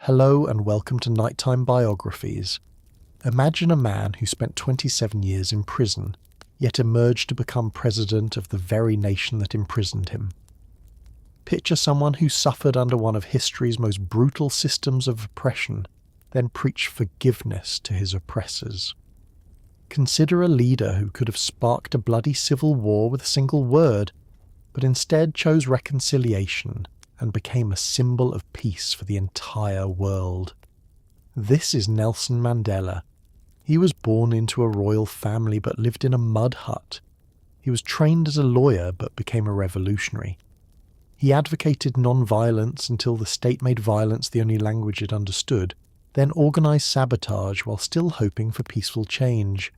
Hello and welcome to Nighttime Biographies. Imagine a man who spent 27 years in prison, yet emerged to become president of the very nation that imprisoned him. Picture someone who suffered under one of history's most brutal systems of oppression, then preached forgiveness to his oppressors. Consider a leader who could have sparked a bloody civil war with a single word, but instead chose reconciliation and became a symbol of peace for the entire world. This is Nelson Mandela. He was born into a royal family but lived in a mud hut. He was trained as a lawyer but became a revolutionary. He advocated non-violence until the state made violence the only language it understood, then organised sabotage while still hoping for peaceful change.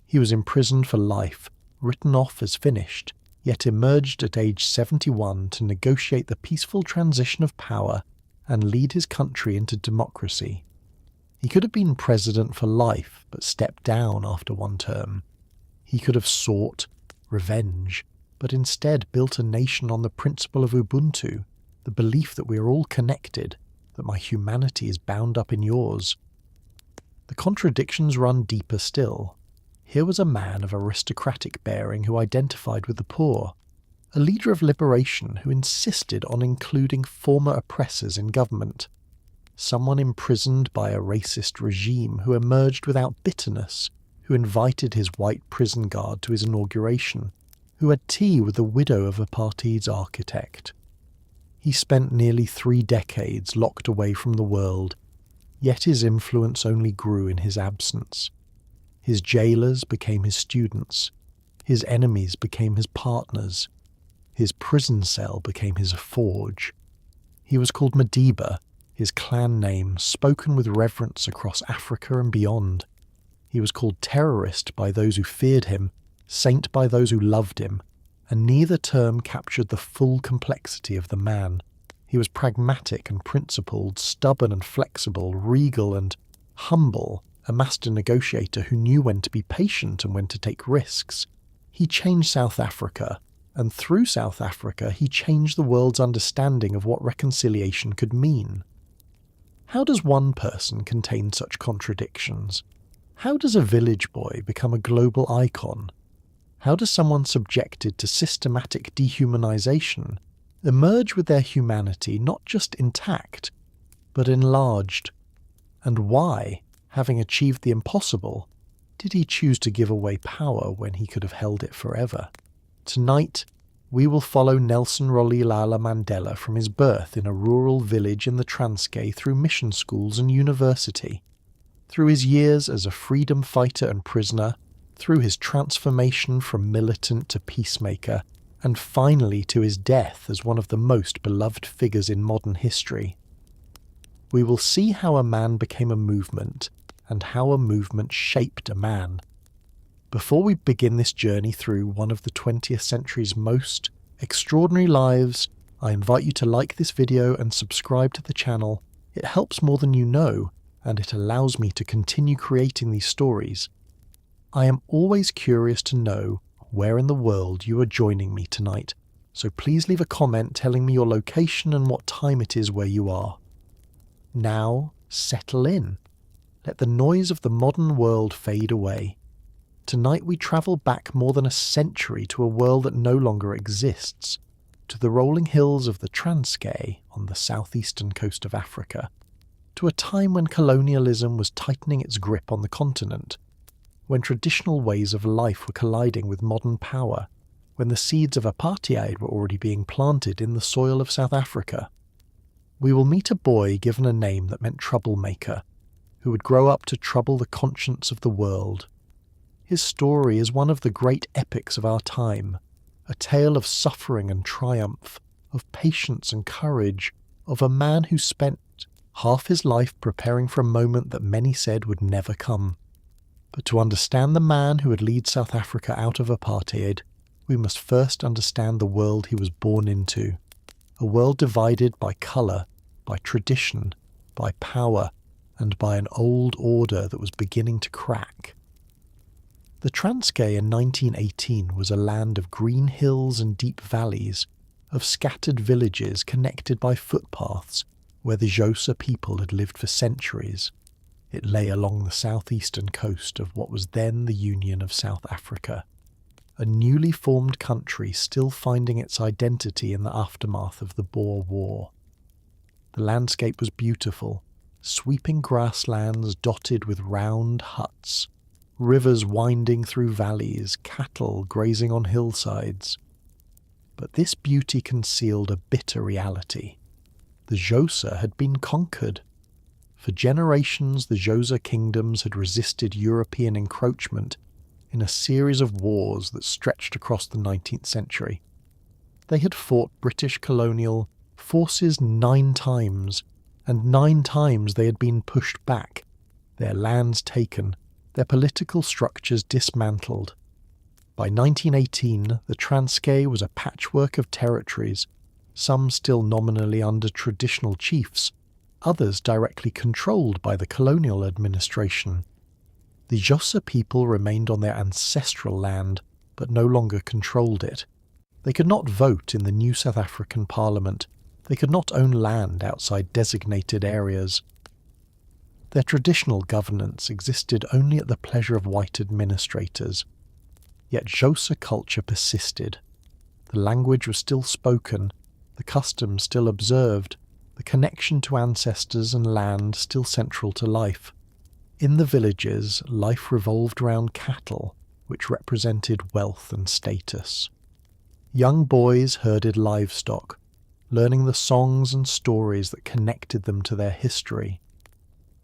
He was imprisoned for life, written off as finished, yet emerged at age 71 to negotiate the peaceful transition of power and lead his country into democracy. He could have been president for life, but stepped down after one term. He could have sought revenge, but instead built a nation on the principle of Ubuntu, the belief that we are all connected, that my humanity is bound up in yours. The contradictions run deeper still. Here was a man of aristocratic bearing who identified with the poor, a leader of liberation who insisted on including former oppressors in government, someone imprisoned by a racist regime who emerged without bitterness, who invited his white prison guard to his inauguration, who had tea with the widow of apartheid's architect. He spent nearly 3 decades locked away from the world, yet his influence only grew in his absence. His jailers became his students, his enemies became his partners, his prison cell became his forge. He was called Madiba, his clan name spoken with reverence across Africa and beyond. He was called terrorist by those who feared him, saint by those who loved him, and neither term captured the full complexity of the man. He was pragmatic and principled, stubborn and flexible, regal and humble, a master negotiator who knew when to be patient and when to take risks. He changed South Africa, and through South Africa he changed the world's understanding of what reconciliation could mean. How does one person contain such contradictions? How does a village boy become a global icon? How does someone subjected to systematic dehumanization emerge with their humanity not just intact, but enlarged? And why, having achieved the impossible, did he choose to give away power when he could have held it forever? Tonight, we will follow Nelson Rolihlahla Mandela from his birth in a rural village in the Transkei through mission schools and university, through his years as a freedom fighter and prisoner, through his transformation from militant to peacemaker, and finally to his death as one of the most beloved figures in modern history. We will see how a man became a movement, and how a movement shaped a man. Before we begin this journey through one of the 20th century's most extraordinary lives, I invite you to like this video and subscribe to the channel. It helps more than you know, and it allows me to continue creating these stories. I am always curious to know where in the world you are joining me tonight, so please leave a comment telling me your location and what time it is where you are. Now, settle in. Let the noise of the modern world fade away. Tonight we travel back more than a century to a world that no longer exists, to the rolling hills of the Transkei on the southeastern coast of Africa, to a time when colonialism was tightening its grip on the continent, when traditional ways of life were colliding with modern power, when the seeds of apartheid were already being planted in the soil of South Africa. We will meet a boy given a name that meant troublemaker, who would grow up to trouble the conscience of the world. His story is one of the great epics of our time, a tale of suffering and triumph, of patience and courage, of a man who spent half his life preparing for a moment that many said would never come. But to understand the man who would lead South Africa out of apartheid, we must first understand the world he was born into, a world divided by colour, by tradition, by power, and by an old order that was beginning to crack. The Transkei in 1918 was a land of green hills and deep valleys, of scattered villages connected by footpaths, where the Xhosa people had lived for centuries. It lay along the southeastern coast of what was then the Union of South Africa, a newly formed country still finding its identity in the aftermath of the Boer War. The landscape was beautiful, sweeping grasslands dotted with round huts, rivers winding through valleys, cattle grazing on hillsides. But this beauty concealed a bitter reality. The Xhosa had been conquered. For generations, the Xhosa kingdoms had resisted European encroachment in a series of wars that stretched across the 19th century. They had fought British colonial forces 9 times, and 9 times they had been pushed back, their lands taken, their political structures dismantled. By 1918, the Transkei was a patchwork of territories, some still nominally under traditional chiefs, others directly controlled by the colonial administration. The Xhosa people remained on their ancestral land, but no longer controlled it. They could not vote in the new South African Parliament. They could not own land outside designated areas. Their traditional governance existed only at the pleasure of white administrators. Yet Xhosa culture persisted. The language was still spoken, the customs still observed, the connection to ancestors and land still central to life. In the villages, life revolved around cattle, which represented wealth and status. Young boys herded livestock, learning the songs and stories that connected them to their history.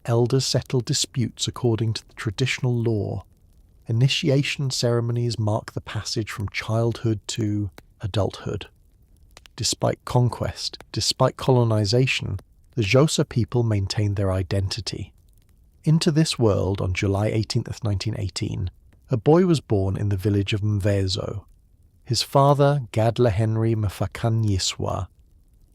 Elders settled disputes according to the traditional law. Initiation ceremonies mark the passage from childhood to adulthood. Despite conquest, despite colonization, the Xhosa people maintained their identity. Into this world, on July 18th, 1918, a boy was born in the village of Mvezo. His father, Gadla Henry Mfakanyiswa,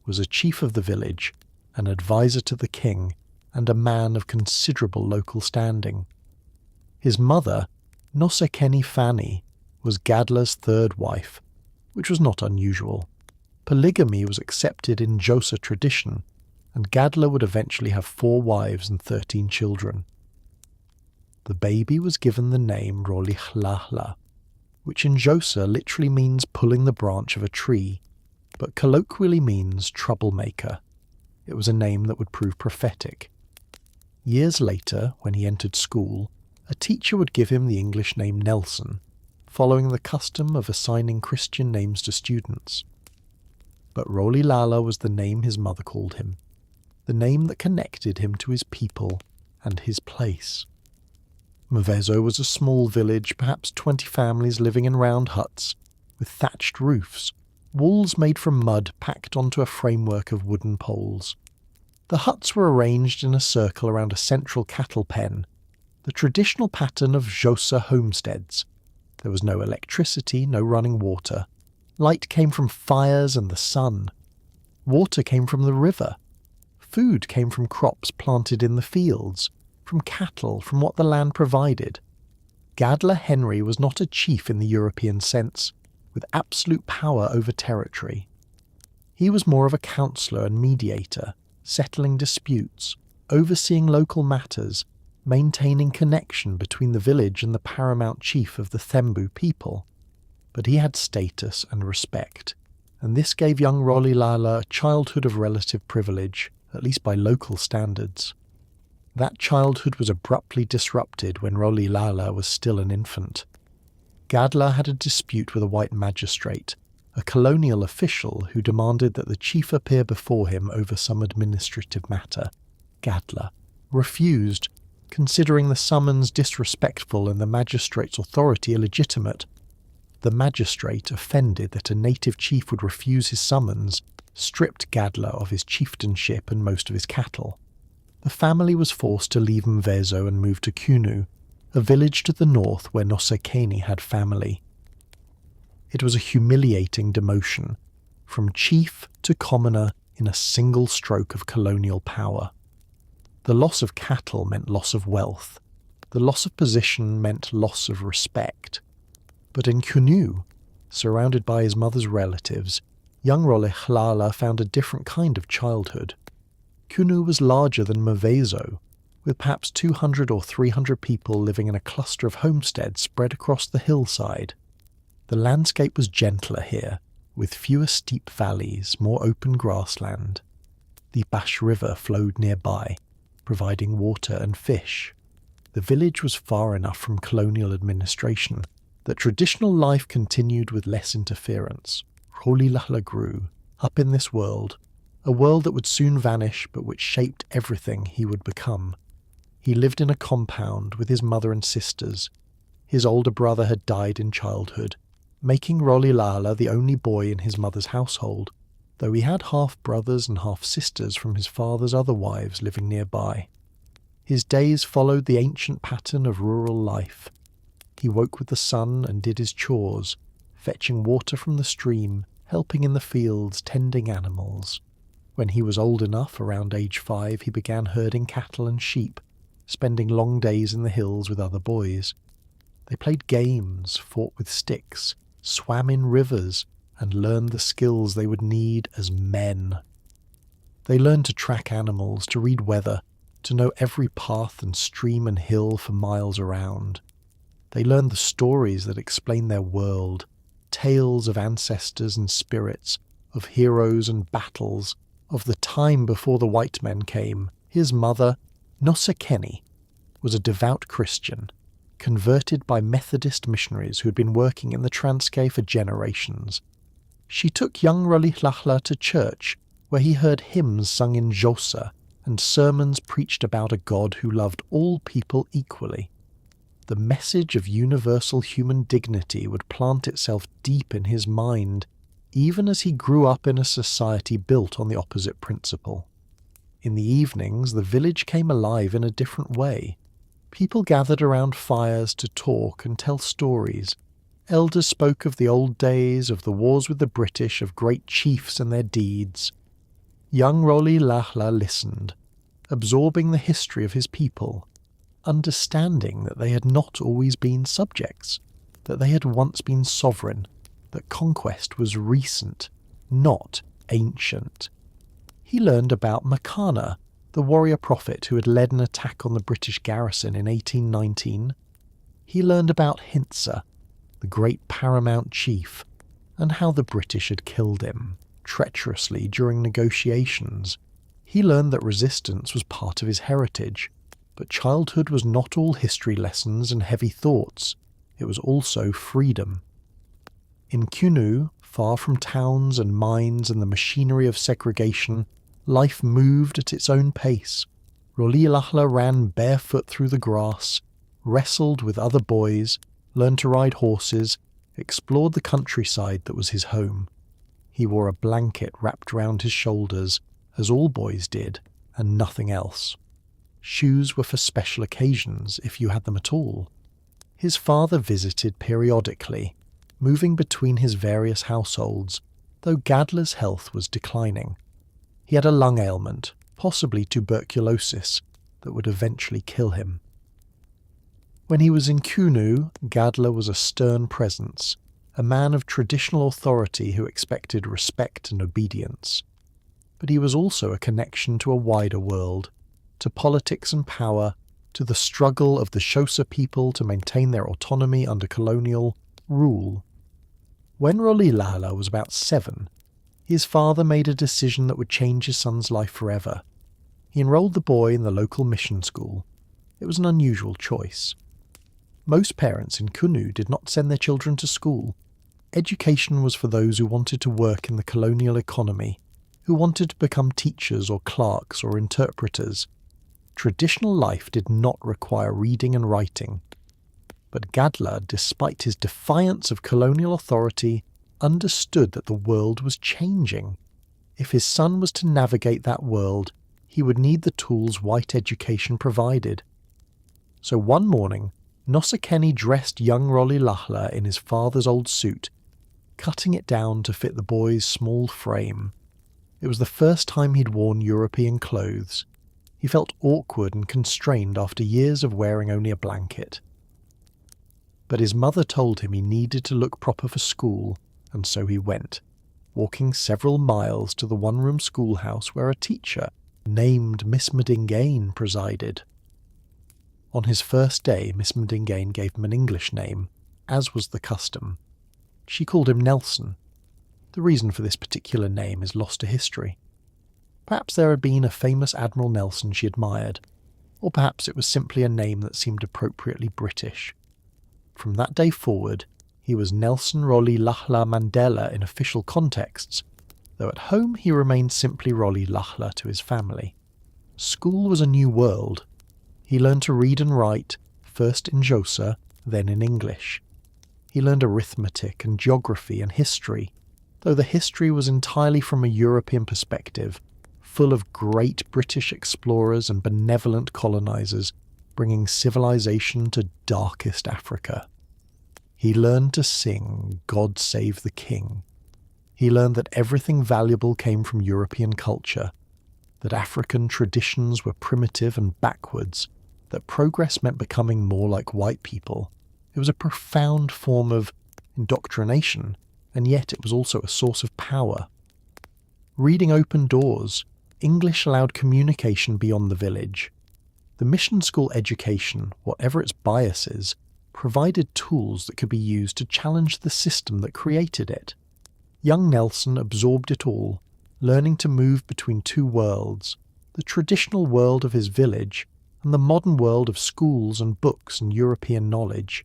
was a chief of the village, an advisor to the king, and a man of considerable local standing. His mother, Nosekeni Fani, was Gadla's 3rd wife, which was not unusual. Polygamy was accepted in Xhosa tradition, and Gadla would eventually have 4 wives and 13 children. The baby was given the name Rolihlahla, which in Xhosa literally means pulling the branch of a tree, but colloquially means troublemaker. It was a name that would prove prophetic. Years later, when he entered school, a teacher would give him the English name Nelson, following the custom of assigning Christian names to students. But Rolihlahla was the name his mother called him, the name that connected him to his people and his place. Mvezo was a small village, perhaps 20 families living in round huts, with thatched roofs, walls made from mud packed onto a framework of wooden poles. The huts were arranged in a circle around a central cattle pen, the traditional pattern of Xhosa homesteads. There was no electricity, no running water. Light came from fires and the sun. Water came from the river. Food came from crops planted in the fields, from cattle, from what the land provided. Gadla Henry was not a chief in the European sense, with absolute power over territory. He was more of a counsellor and mediator, settling disputes, overseeing local matters, maintaining connection between the village and the paramount chief of the Tambo people. But he had status and respect, and this gave young Rolihlahla a childhood of relative privilege, at least by local standards. That childhood was abruptly disrupted when Rolihlahla was still an infant. Gadla had a dispute with a white magistrate, a colonial official who demanded that the chief appear before him over some administrative matter. Gadla refused, considering the summons disrespectful and the magistrate's authority illegitimate. The magistrate, offended that a native chief would refuse his summons, stripped Gadla of his chieftainship and most of his cattle. The family was forced to leave Mvezo and move to Kunu, a village to the north where Nosekeni had family. It was a humiliating demotion, from chief to commoner in a single stroke of colonial power. The loss of cattle meant loss of wealth. The loss of position meant loss of respect. But in Kunu, surrounded by his mother's relatives, young Rolihlahla found a different kind of childhood. Kunu was larger than Mavezo, with perhaps 200 or 300 people living in a cluster of homesteads spread across the hillside. The landscape was gentler here, with fewer steep valleys, more open grassland. The Bash River flowed nearby, providing water and fish. The village was far enough from colonial administration that traditional life continued with less interference. Rolihlahla grew up in this world, a world that would soon vanish but which shaped everything he would become. He lived in a compound with his mother and sisters. His older brother had died in childhood, making Rolihlahla the only boy in his mother's household, though he had half-brothers and half-sisters from his father's other wives living nearby. His days followed the ancient pattern of rural life. He woke with the sun and did his chores, fetching water from the stream, helping in the fields, tending animals. When he was old enough, around age 5, he began herding cattle and sheep, spending long days in the hills with other boys. They played games, fought with sticks, swam in rivers, and learned the skills they would need as men. They learned to track animals, to read weather, to know every path and stream and hill for miles around. They learned the stories that explain their world, tales of ancestors and spirits, of heroes and battles, of the time before the white men came. His mother, Nosekeni, was a devout Christian, converted by Methodist missionaries who had been working in the Transkei for generations. She took young Rolihlahla to church, where he heard hymns sung in Xhosa and sermons preached about a God who loved all people equally. The message of universal human dignity would plant itself deep in his mind, even as he grew up in a society built on the opposite principle. In the evenings, the village came alive in a different way. People gathered around fires to talk and tell stories. Elders spoke of the old days, of the wars with the British, of great chiefs and their deeds. Young Rolihlahla listened, absorbing the history of his people, understanding that they had not always been subjects, that they had once been sovereign, that conquest was recent, not ancient. He learned about Makana, the warrior prophet who had led an attack on the British garrison in 1819. He learned about Hintsa, the great paramount chief, and how the British had killed him, treacherously during negotiations. He learned that resistance was part of his heritage, but childhood was not all history lessons and heavy thoughts. It was also freedom. In Kunu, far from towns and mines and the machinery of segregation, life moved at its own pace. Rolihlahla ran barefoot through the grass, wrestled with other boys, learned to ride horses, explored the countryside that was his home. He wore a blanket wrapped round his shoulders, as all boys did, and nothing else. Shoes were for special occasions, if you had them at all. His father visited periodically, moving between his various households, though Gadla's health was declining. He had a lung ailment, possibly tuberculosis, that would eventually kill him. When he was in Kunu, Gadla was a stern presence, a man of traditional authority who expected respect and obedience. But he was also a connection to a wider world, to politics and power, to the struggle of the Xhosa people to maintain their autonomy under colonial rule. When Rolihlahla was about 7, his father made a decision that would change his son's life forever. He enrolled the boy in the local mission school. It was an unusual choice. Most parents in Kunu did not send their children to school. Education was for those who wanted to work in the colonial economy, who wanted to become teachers or clerks or interpreters. Traditional life did not require reading and writing. But Gadla, despite his defiance of colonial authority, understood that the world was changing. If his son was to navigate that world, he would need the tools white education provided. So one morning, Nosekeni dressed young Rolihlahla in his father's old suit, cutting it down to fit the boy's small frame. It was the first time he'd worn European clothes. He felt awkward and constrained after years of wearing only a blanket. But his mother told him he needed to look proper for school, and so he went, walking several miles to the one-room schoolhouse where a teacher, named Miss Madingain presided. On his first day, Miss Madingain gave him an English name, as was the custom. She called him Nelson. The reason for this particular name is lost to history. Perhaps there had been a famous Admiral Nelson she admired, or perhaps it was simply a name that seemed appropriately British. From that day forward, he was Nelson Rolihlahla Mandela in official contexts, though at home he remained simply Rolihlahla to his family. School was a new world. He learned to read and write, first in Xhosa, then in English. He learned arithmetic and geography and history, though the history was entirely from a European perspective, full of great British explorers and benevolent colonizers bringing civilization to darkest Africa. He learned to sing God Save the King. He learned that everything valuable came from European culture, that African traditions were primitive and backwards, that progress meant becoming more like white people. It was a profound form of indoctrination, and yet it was also a source of power. Reading opened doors. English allowed communication beyond the village. The mission school education, whatever its biases, provided tools that could be used to challenge the system that created it. Young Nelson absorbed it all, learning to move between two worlds, the traditional world of his village and the modern world of schools and books and European knowledge.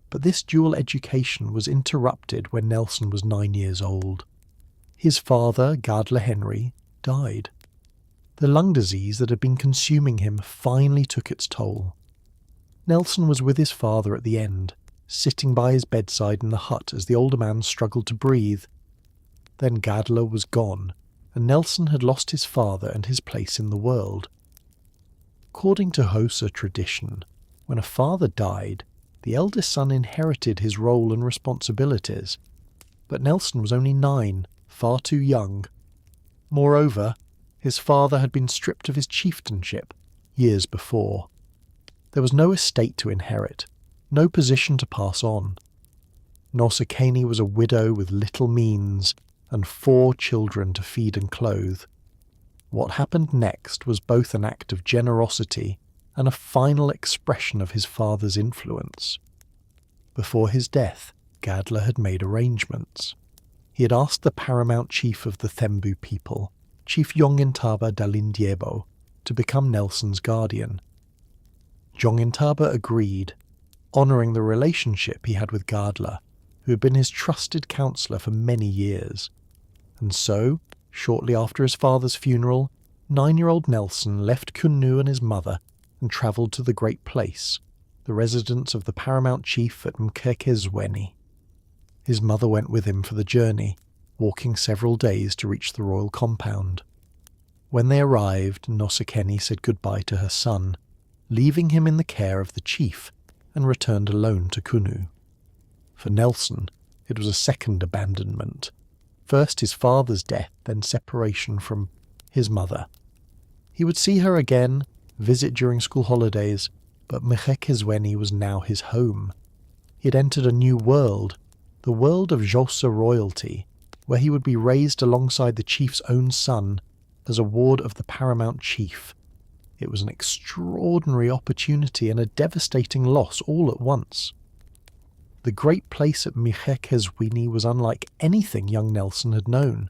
But this dual education was interrupted when Nelson was 9 years old. His father, Gadla Henry, died. The lung disease that had been consuming him finally took its toll. Nelson was with his father at the end, sitting by his bedside in the hut as the older man struggled to breathe. Then Gadla was gone, and Nelson had lost his father and his place in the world. According to Xhosa tradition, when a father died, the eldest son inherited his role and responsibilities, but Nelson was only 9, far too young. Moreover, his father had been stripped of his chieftainship years before. There was no estate to inherit, no position to pass on. Nosekeni was a widow with little means and 4 children to feed and clothe. What happened next was both an act of generosity and a final expression of his father's influence. Before his death, Gadla had made arrangements. He had asked the paramount chief of the Tambo people, Chief Jongintaba Dalindyebo, to become Nelson's guardian. Jongintaba agreed, honouring the relationship he had with Gadla, who had been his trusted counsellor for many years. And so, shortly after his father's funeral, 9-year-old Nelson left Kunu and his mother and travelled to the Great Place, the residence of the paramount chief at Mkhekezweni. His mother went with him for the journey, walking several days to reach the royal compound. When they arrived, Nosekeni said goodbye to her son, leaving him in the care of the chief, and returned alone to Kunu. For Nelson, it was a second abandonment. First his father's death, then separation from his mother. He would see her again, visit during school holidays, but Mkhekezweni was now his home. He had entered a new world, the world of Xhosa royalty, where he would be raised alongside the chief's own son as a ward of the paramount chief. It was an extraordinary opportunity and a devastating loss all at once. The Great Place at Mkhekezweni was unlike anything young Nelson had known.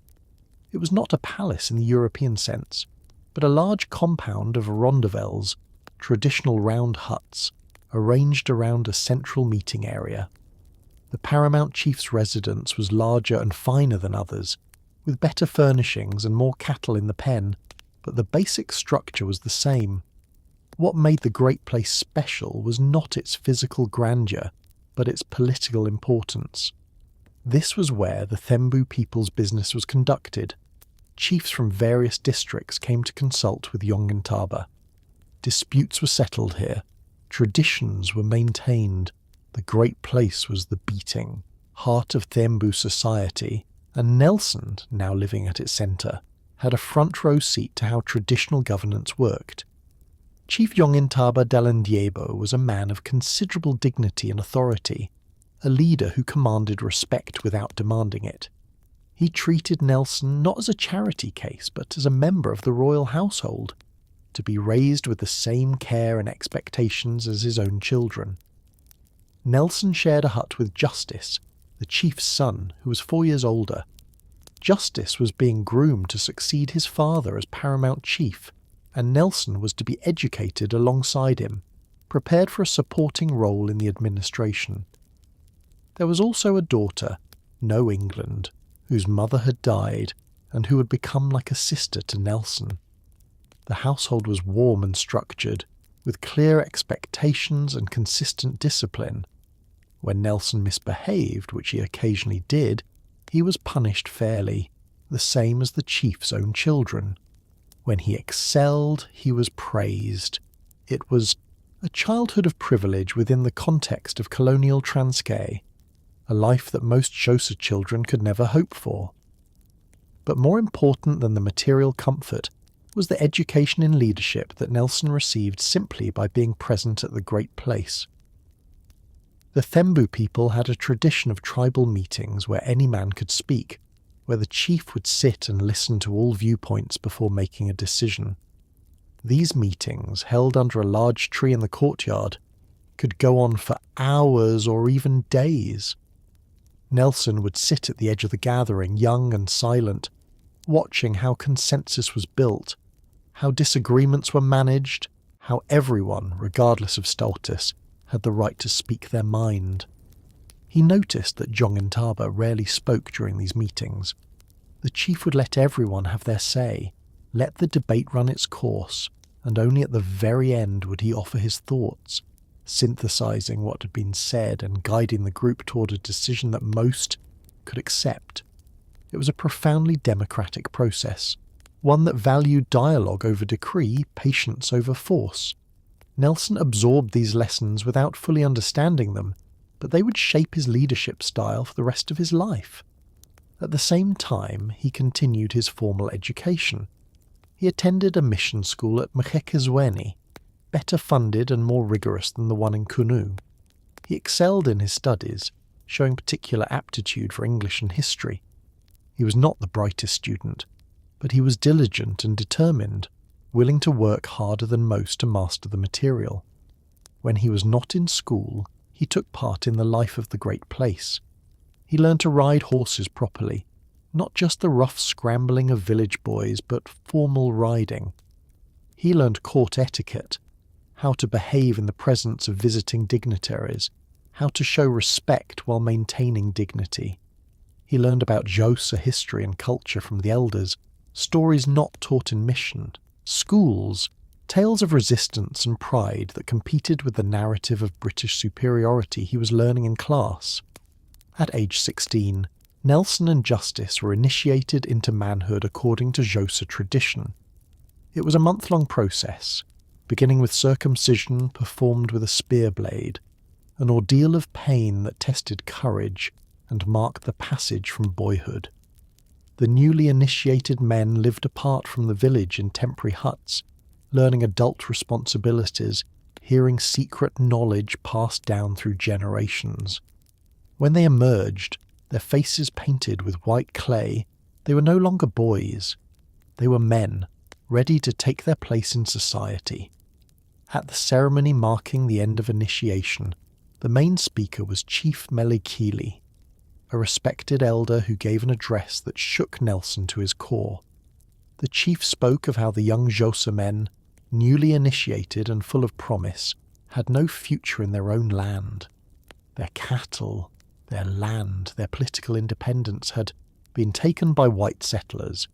It was not a palace in the European sense, but a large compound of rondavels, traditional round huts, arranged around a central meeting area. The paramount chief's residence was larger and finer than others, with better furnishings and more cattle in the pen, but the basic structure was the same. What made the Great Place special was not its physical grandeur, but its political importance. This was where the Tambo people's business was conducted. Chiefs from various districts came to consult with Jongintaba. Disputes were settled here. Traditions were maintained. The Great Place was the beating heart of Tambo society, and Nelson, now living at its centre, had a front-row seat to how traditional governance worked. Chief Jongintaba Dalindyebo was a man of considerable dignity and authority, a leader who commanded respect without demanding it. He treated Nelson not as a charity case, but as a member of the royal household, to be raised with the same care and expectations as his own children. Nelson shared a hut with Justice, the chief's son, who was 4 years older. Justice was being groomed to succeed his father as paramount chief, and Nelson was to be educated alongside him, prepared for a supporting role in the administration. There was also a daughter, No England, whose mother had died and who had become like a sister to Nelson. The household was warm and structured, with clear expectations and consistent discipline. When Nelson misbehaved, which he occasionally did, he was punished fairly, the same as the chief's own children. When he excelled, he was praised. It was a childhood of privilege within the context of colonial Transkei, a life that most Xhosa children could never hope for. But more important than the material comfort was the education in leadership that Nelson received simply by being present at the Great Place. The Tambo people had a tradition of tribal meetings where any man could speak, where the chief would sit and listen to all viewpoints before making a decision. These meetings, held under a large tree in the courtyard, could go on for hours or even days. Nelson would sit at the edge of the gathering, young and silent, watching how consensus was built, how disagreements were managed, how everyone, regardless of status, had the right to speak their mind. He noticed that Jong and Taba rarely spoke during these meetings. The chief would let everyone have their say, let the debate run its course, and only at the very end would he offer his thoughts, synthesizing what had been said and guiding the group toward a decision that most could accept. It was a profoundly democratic process, one that valued dialogue over decree, patience over force. Nelson absorbed these lessons without fully understanding them, but they would shape his leadership style for the rest of his life. At the same time, he continued his formal education. He attended a mission school at Winnie, better funded and more rigorous than the one in Kunu. He excelled in his studies, showing particular aptitude for English and history. He was not the brightest student, but he was diligent and determined, willing to work harder than most to master the material. When he was not in school, he took part in the life of the Great Place. He learned to ride horses properly, not just the rough scrambling of village boys, but formal riding. He learned court etiquette, how to behave in the presence of visiting dignitaries, how to show respect while maintaining dignity. He learned about Xhosa history and culture from the elders, stories not taught in mission, schools, tales of resistance and pride that competed with the narrative of British superiority he was learning in class. At age 16, Nelson and Justice were initiated into manhood according to Xhosa tradition. It was a month-long process, beginning with circumcision performed with a spear blade, an ordeal of pain that tested courage and marked the passage from boyhood. The newly initiated men lived apart from the village in temporary huts, learning adult responsibilities, hearing secret knowledge passed down through generations. When they emerged, their faces painted with white clay, they were no longer boys. They were men, ready to take their place in society. At the ceremony marking the end of initiation, the main speaker was Chief Melikili, a respected elder who gave an address that shook Nelson to his core. The chief spoke of how the young Xhosa men, newly initiated and full of promise, had no future in their own land. Their cattle, their land, their political independence had been taken by white settlers.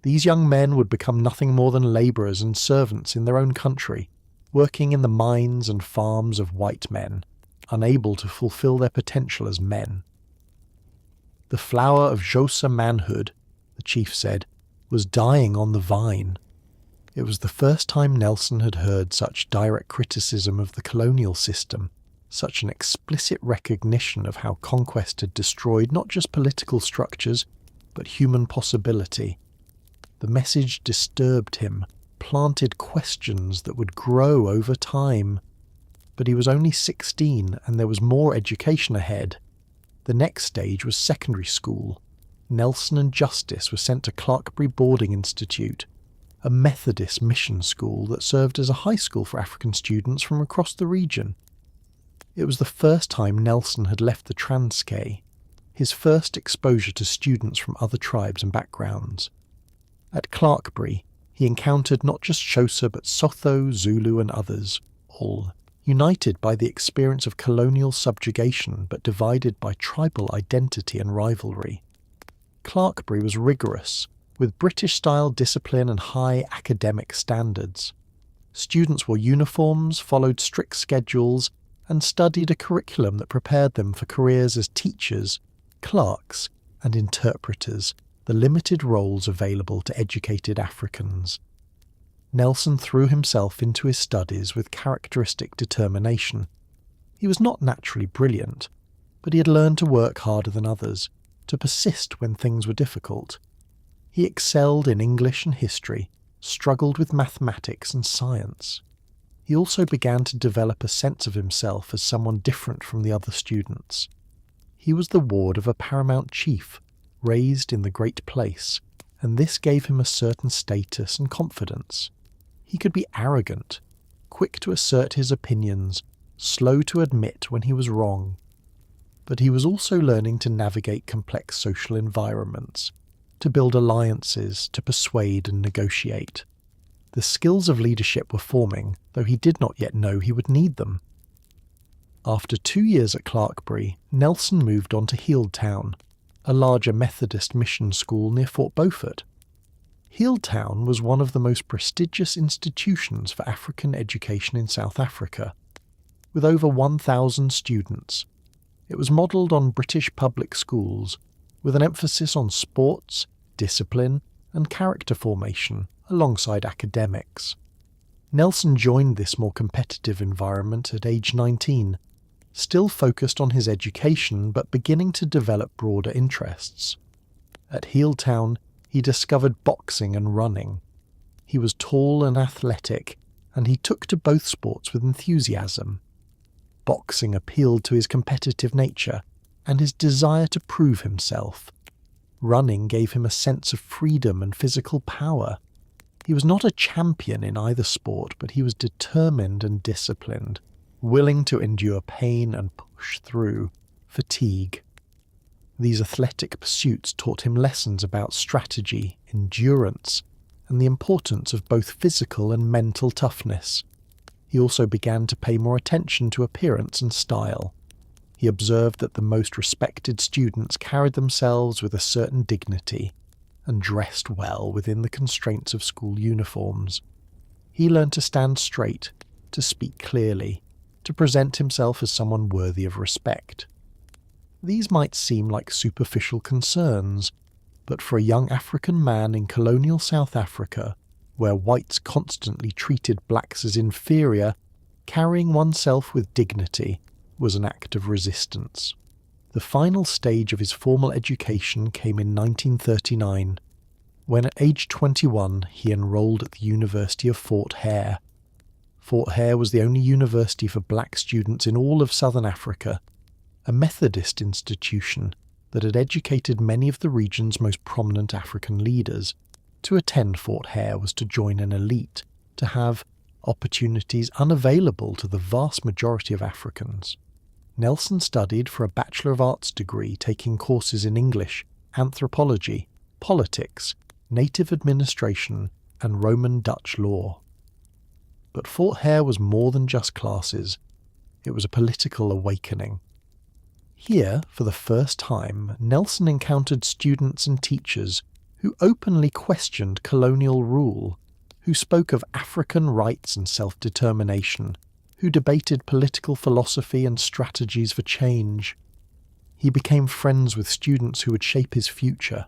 These young men would become nothing more than labourers and servants in their own country, working in the mines and farms of white men, unable to fulfil their potential as men. The flower of Xhosa manhood, the chief said, was dying on the vine. It was the first time Nelson had heard such direct criticism of the colonial system, such an explicit recognition of how conquest had destroyed not just political structures, but human possibility. The message disturbed him, planted questions that would grow over time. But he was only 16 and there was more education ahead. The next stage was secondary school. Nelson and Justice were sent to Clarkbury Boarding Institute, a Methodist mission school that served as a high school for African students from across the region. It was the first time Nelson had left the Transkei, his first exposure to students from other tribes and backgrounds. At Clarkbury, he encountered not just Xhosa but Sotho, Zulu and others, all united by the experience of colonial subjugation but divided by tribal identity and rivalry. Clarkbury was rigorous, with British-style discipline and high academic standards. Students wore uniforms, followed strict schedules, and studied a curriculum that prepared them for careers as teachers, clerks, and interpreters, the limited roles available to educated Africans. Nelson threw himself into his studies with characteristic determination. He was not naturally brilliant, but he had learned to work harder than others, to persist when things were difficult. He excelled in English and history, struggled with mathematics and science. He also began to develop a sense of himself as someone different from the other students. He was the ward of a paramount chief, raised in the Great Place, and this gave him a certain status and confidence. He could be arrogant, quick to assert his opinions, slow to admit when he was wrong. But he was also learning to navigate complex social environments, to build alliances, to persuade and negotiate. The skills of leadership were forming, though he did not yet know he would need them. After 2 years at Clarkbury, Nelson moved on to Healdtown, a larger Methodist mission school near Fort Beaufort. Healdtown was one of the most prestigious institutions for African education in South Africa, with over 1,000 students. It was modelled on British public schools, with an emphasis on sports, discipline, and character formation, alongside academics. Nelson joined this more competitive environment at age 19, still focused on his education but beginning to develop broader interests. At Healdtown, he discovered boxing and running. He was tall and athletic, and he took to both sports with enthusiasm. Boxing appealed to his competitive nature and his desire to prove himself. Running gave him a sense of freedom and physical power. He was not a champion in either sport, but he was determined and disciplined, willing to endure pain and push through fatigue. These athletic pursuits taught him lessons about strategy, endurance, and the importance of both physical and mental toughness. He also began to pay more attention to appearance and style. He observed that the most respected students carried themselves with a certain dignity and dressed well within the constraints of school uniforms. He learned to stand straight, to speak clearly, to present himself as someone worthy of respect. These might seem like superficial concerns, but for a young African man in colonial South Africa, where whites constantly treated blacks as inferior, carrying oneself with dignity was an act of resistance. The final stage of his formal education came in 1939, when at age 21 he enrolled at the University of Fort Hare. Fort Hare was the only university for black students in all of southern Africa, a Methodist institution that had educated many of the region's most prominent African leaders. To attend Fort Hare was to join an elite, to have opportunities unavailable to the vast majority of Africans. Nelson studied for a Bachelor of Arts degree, taking courses in English, anthropology, politics, native administration, and Roman Dutch law. But Fort Hare was more than just classes. It was a political awakening. Here, for the first time, Nelson encountered students and teachers who openly questioned colonial rule, who spoke of African rights and self-determination, who debated political philosophy and strategies for change. He became friends with students who would shape his future.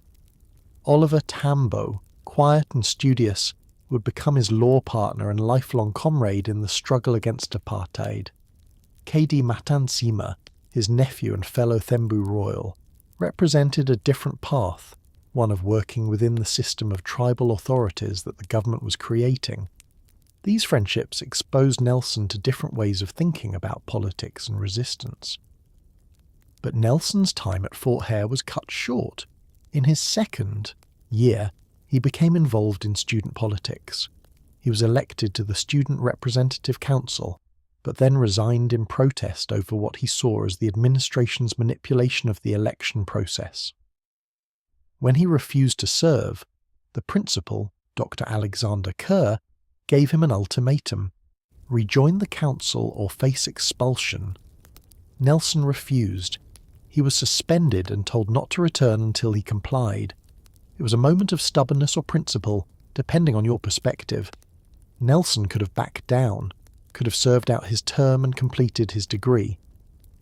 Oliver Tambo, quiet and studious, would become his law partner and lifelong comrade in the struggle against apartheid. K.D. Matansima, his nephew and fellow Thembu Royal, represented a different path, one of working within the system of tribal authorities that the government was creating. These friendships exposed Nelson to different ways of thinking about politics and resistance. But Nelson's time at Fort Hare was cut short. In his second year, he became involved in student politics. He was elected to the Student Representative Council, but then resigned in protest over what he saw as the administration's manipulation of the election process. When he refused to serve, the principal, Dr. Alexander Kerr, gave him an ultimatum: rejoin the council or face expulsion. Nelson refused. He was suspended and told not to return until he complied. It was a moment of stubbornness or principle, depending on your perspective. Nelson could have backed down, could have served out his term and completed his degree.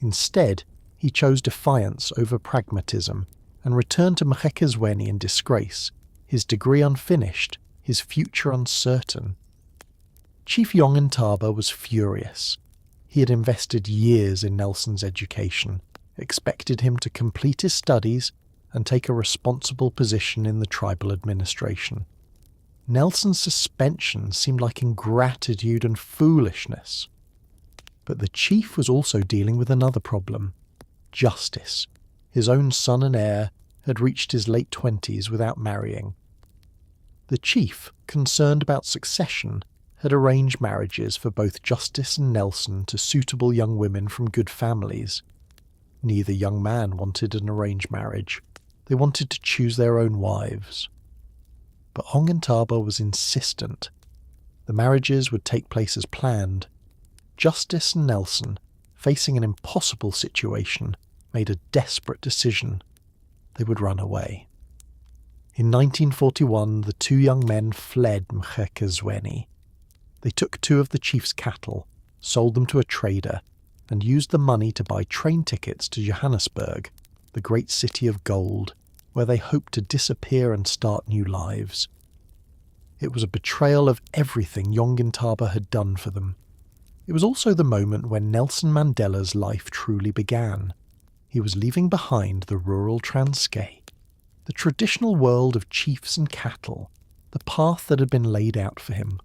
Instead, he chose defiance over pragmatism and returned to Mqhekezweni in disgrace, his degree unfinished, his future uncertain. Chief Yongintaba was furious. He had invested years in Nelson's education, expected him to complete his studies and take a responsible position in the tribal administration. Nelson's suspension seemed like ingratitude and foolishness. But the chief was also dealing with another problem: justice. His own son and heir had reached his late 20s without marrying. The chief, concerned about succession, had arranged marriages for both Justice and Nelson to suitable young women from good families. Neither young man wanted an arranged marriage. They wanted to choose their own wives. But Ongentaba was insistent. The marriages would take place as planned. Justice and Nelson, facing an impossible situation, made a desperate decision. They would run away. In 1941, the two young men fled Mqhekezweni. They took 2 of the chief's cattle, sold them to a trader, and used the money to buy train tickets to Johannesburg, the great city of gold, where they hoped to disappear and start new lives. It was a betrayal of everything Yongintaba had done for them. It was also the moment when Nelson Mandela's life truly began. He was leaving behind the rural Transkei, the traditional world of chiefs and cattle, the path that had been laid out for him.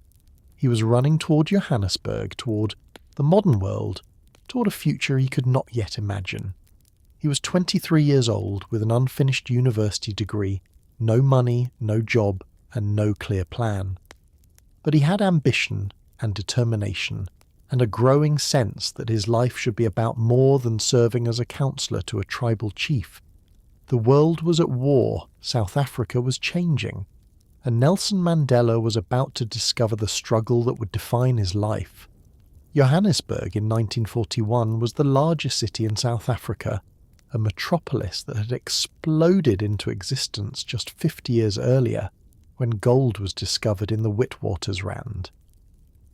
He was running toward Johannesburg, toward the modern world, toward a future he could not yet imagine. He was 23 years old with an unfinished university degree, no money, no job, and no clear plan. But he had ambition and determination, and a growing sense that his life should be about more than serving as a counsellor to a tribal chief. The world was at war, South Africa was changing, and Nelson Mandela was about to discover the struggle that would define his life. Johannesburg in 1941 was the largest city in South Africa, a metropolis that had exploded into existence just 50 years earlier, when gold was discovered in the Witwatersrand.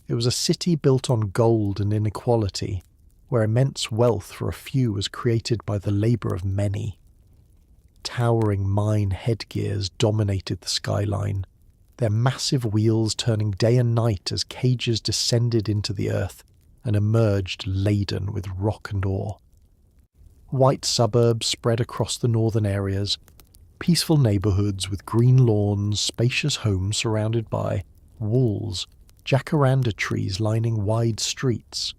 It was a city built on gold and inequality, where immense wealth for a few was created by the labour of many. Towering mine headgears dominated the skyline, their massive wheels turning day and night as cages descended into the earth and emerged laden with rock and ore. White suburbs spread across the northern areas, peaceful neighbourhoods with green lawns, spacious homes surrounded by walls, jacaranda trees lining wide streets.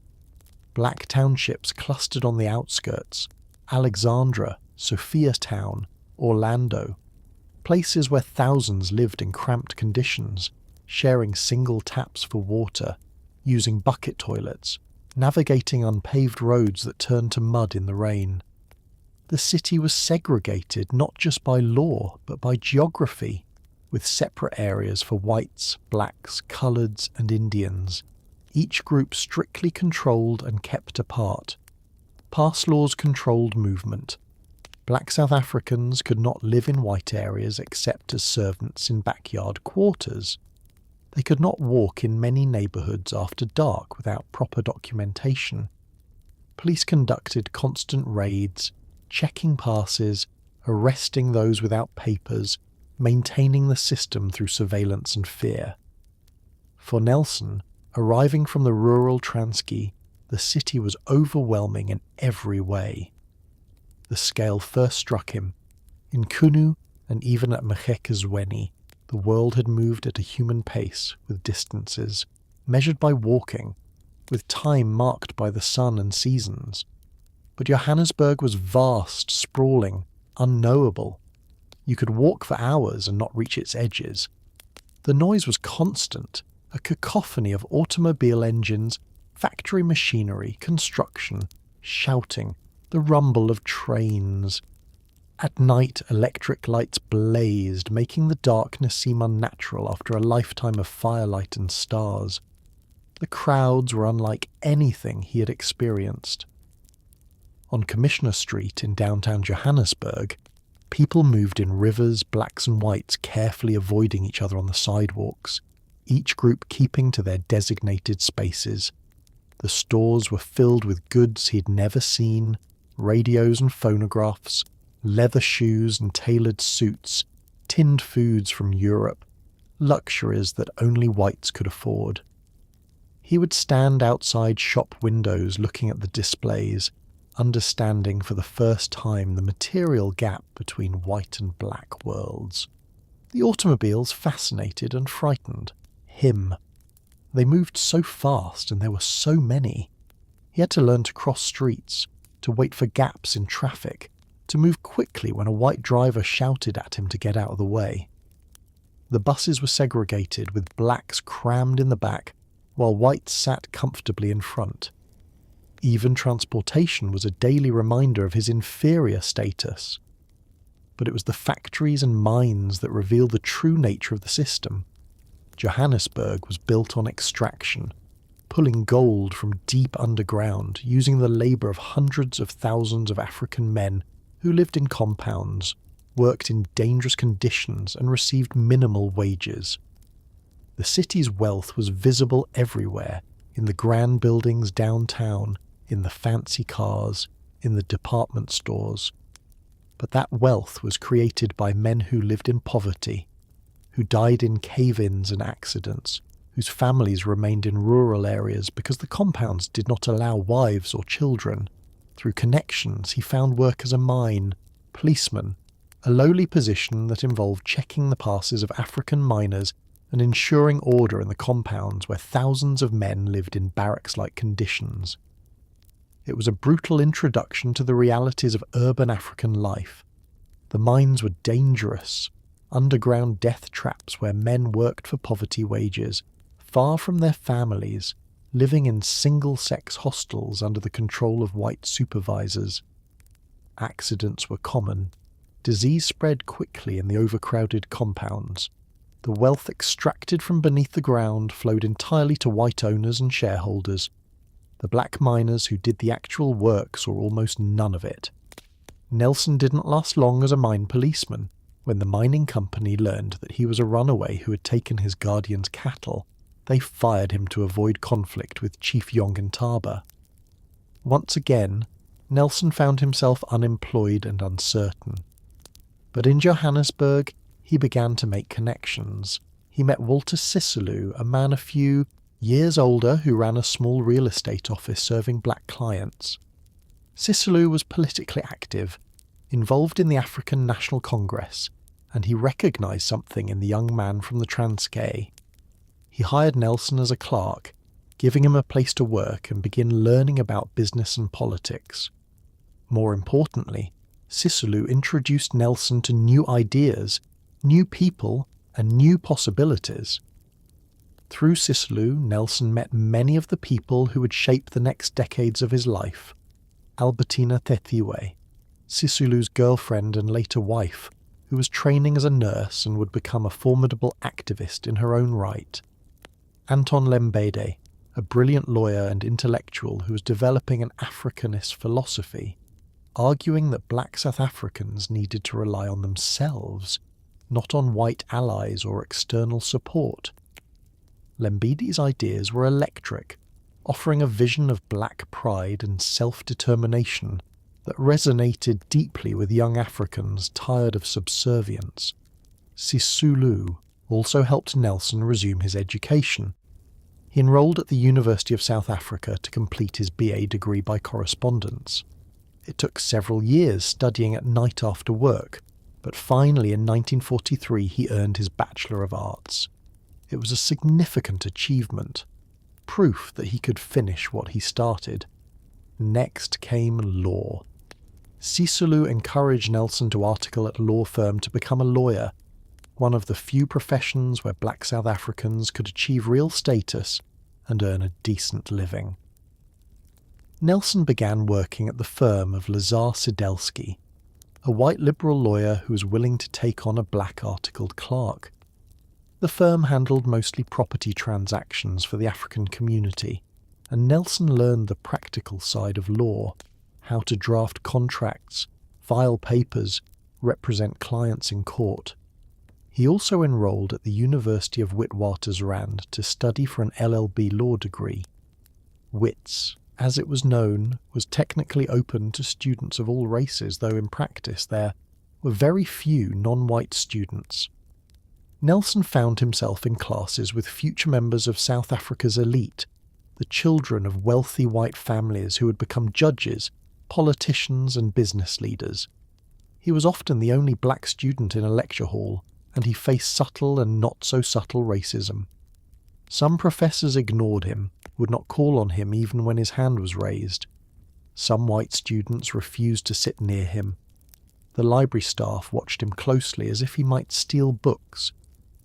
Black townships clustered on the outskirts: Alexandra, Sophia Town, Orlando, places where thousands lived in cramped conditions, sharing single taps for water, using bucket toilets, navigating unpaved roads that turned to mud in the rain. The city was segregated not just by law, but by geography, with separate areas for whites, blacks, coloureds and Indians, each group strictly controlled and kept apart. Pass laws controlled movement. Black South Africans could not live in white areas except as servants in backyard quarters. They could not walk in many neighbourhoods after dark without proper documentation. Police conducted constant raids, checking passes, arresting those without papers, maintaining the system through surveillance and fear. For Nelson, arriving from the rural Transkei, the city was overwhelming in every way. The scale first struck him. In Kunu and even at Mqhekezweni, the world had moved at a human pace, with distances measured by walking, with time marked by the sun and seasons. But Johannesburg was vast, sprawling, unknowable. You could walk for hours and not reach its edges. The noise was constant, a cacophony of automobile engines, factory machinery, construction, shouting, the rumble of trains. At night, electric lights blazed, making the darkness seem unnatural after a lifetime of firelight and stars. The crowds were unlike anything he had experienced. On Commissioner Street in downtown Johannesburg, people moved in rivers, blacks and whites, carefully avoiding each other on the sidewalks, each group keeping to their designated spaces. The stores were filled with goods he'd never seen, radios and phonographs, leather shoes and tailored suits, tinned foods from Europe, luxuries that only whites could afford. He would stand outside shop windows looking at the displays, understanding for the first time the material gap between white and black worlds. The automobiles fascinated and frightened him. They moved so fast and there were so many. He had to learn to cross streets, to wait for gaps in traffic, to move quickly when a white driver shouted at him to get out of the way. The buses were segregated with blacks crammed in the back, while whites sat comfortably in front. Even transportation was a daily reminder of his inferior status. But it was the factories and mines that revealed the true nature of the system. Johannesburg was built on extraction, pulling gold from deep underground using the labour of hundreds of thousands of African men who lived in compounds, worked in dangerous conditions and received minimal wages. The city's wealth was visible everywhere, in the grand buildings downtown, in the fancy cars, in the department stores. But that wealth was created by men who lived in poverty, who died in cave-ins and accidents, whose families remained in rural areas because the compounds did not allow wives or children. Through connections, he found work as a mine, policeman, a lowly position that involved checking the passes of African miners and ensuring order in the compounds where thousands of men lived in barracks-like conditions. It was a brutal introduction to the realities of urban African life. The mines were dangerous, underground death traps where men worked for poverty wages, far from their families, living in single-sex hostels under the control of white supervisors. Accidents were common. Disease spread quickly in the overcrowded compounds. The wealth extracted from beneath the ground flowed entirely to white owners and shareholders. The black miners who did the actual work saw almost none of it. Nelson didn't last long as a mine policeman. When the mining company learned that he was a runaway who had taken his guardian's cattle, they fired him to avoid conflict with Chief Yongintaba. Once again, Nelson found himself unemployed and uncertain. But in Johannesburg, he began to make connections. He met Walter Sisulu, a man a few years older who ran a small real estate office serving black clients. Sisulu was politically active, involved in the African National Congress, and he recognised something in the young man from the Transkei. He hired Nelson as a clerk, giving him a place to work and begin learning about business and politics. More importantly, Sisulu introduced Nelson to new ideas, new people, and new possibilities. Through Sisulu, Nelson met many of the people who would shape the next decades of his life. Albertina Thethiwe, Sisulu's girlfriend and later wife, who was training as a nurse and would become a formidable activist in her own right. Anton Lembede, a brilliant lawyer and intellectual who was developing an Africanist philosophy, arguing that black South Africans needed to rely on themselves, not on white allies or external support. Lembede's ideas were electric, offering a vision of black pride and self-determination that resonated deeply with young Africans tired of subservience. Sisulu also helped Nelson resume his education. He enrolled at the University of South Africa to complete his BA degree by correspondence. It took several years studying at night after work, but finally in 1943 he earned his Bachelor of Arts. It was a significant achievement, proof that he could finish what he started. Next came law. Sisulu encouraged Nelson to article at a law firm to become a lawyer, one of the few professions where black South Africans could achieve real status and earn a decent living. Nelson began working at the firm of Lazar Sidelski, a white liberal lawyer who was willing to take on a black articled clerk. The firm handled mostly property transactions for the African community, and Nelson learned the practical side of law, how to draft contracts, file papers, represent clients in court. He also enrolled at the University of Witwatersrand to study for an LLB law degree. WITS, as it was known, was technically open to students of all races, though in practice there were very few non-white students. Nelson found himself in classes with future members of South Africa's elite, the children of wealthy white families who had become judges, politicians and business leaders. He was often the only black student in a lecture hall, and he faced subtle and not-so-subtle racism. Some professors ignored him, would not call on him even when his hand was raised. Some white students refused to sit near him. The library staff watched him closely as if he might steal books,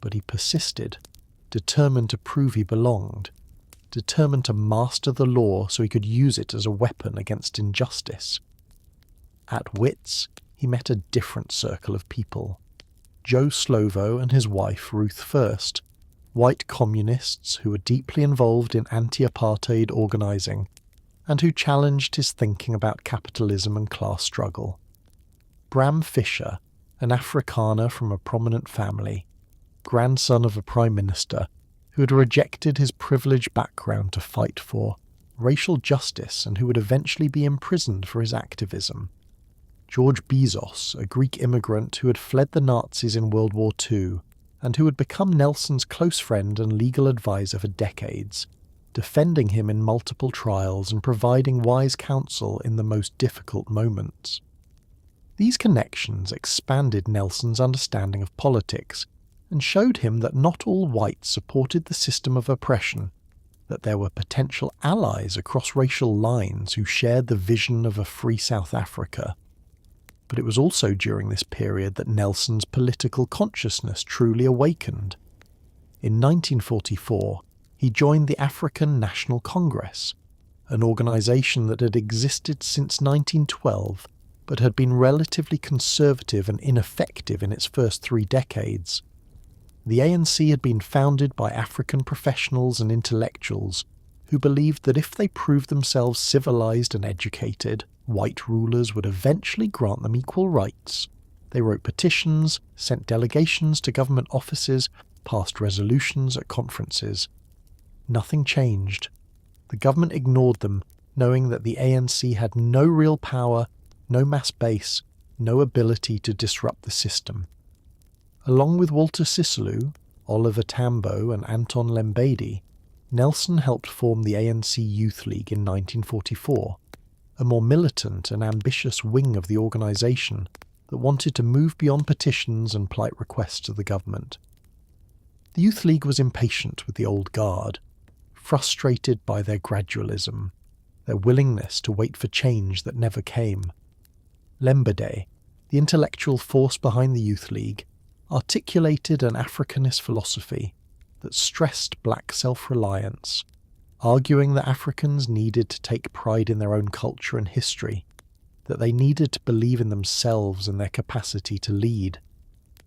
but he persisted, determined to prove he belonged, determined to master the law so he could use it as a weapon against injustice. At WITS, he met a different circle of people. Joe Slovo and his wife Ruth First, white communists who were deeply involved in anti-apartheid organising and who challenged his thinking about capitalism and class struggle. Bram Fisher, an Afrikaner from a prominent family, grandson of a prime minister, who had rejected his privileged background to fight for racial justice and who would eventually be imprisoned for his activism. George Bezos, a Greek immigrant who had fled the Nazis in World War II and who had become Nelson's close friend and legal advisor for decades, defending him in multiple trials and providing wise counsel in the most difficult moments. These connections expanded Nelson's understanding of politics and showed him that not all whites supported the system of oppression, that there were potential allies across racial lines who shared the vision of a free South Africa. But it was also during this period that Nelson's political consciousness truly awakened. In 1944, he joined the African National Congress, an organisation that had existed since 1912 but had been relatively conservative and ineffective in its first 3 decades. The ANC had been founded by African professionals and intellectuals who believed that if they proved themselves civilized and educated, white rulers would eventually grant them equal rights. They wrote petitions, sent delegations to government offices, passed resolutions at conferences. Nothing changed. The government ignored them, knowing that the ANC had no real power, no mass base, no ability to disrupt the system. Along with Walter Sisulu, Oliver Tambo and Anton Lembede, Nelson helped form the ANC Youth League in 1944, a more militant and ambitious wing of the organisation that wanted to move beyond petitions and polite requests to the government. The Youth League was impatient with the old guard, frustrated by their gradualism, their willingness to wait for change that never came. Lembede, the intellectual force behind the Youth League, articulated an Africanist philosophy that stressed black self-reliance, arguing that Africans needed to take pride in their own culture and history, that they needed to believe in themselves and their capacity to lead.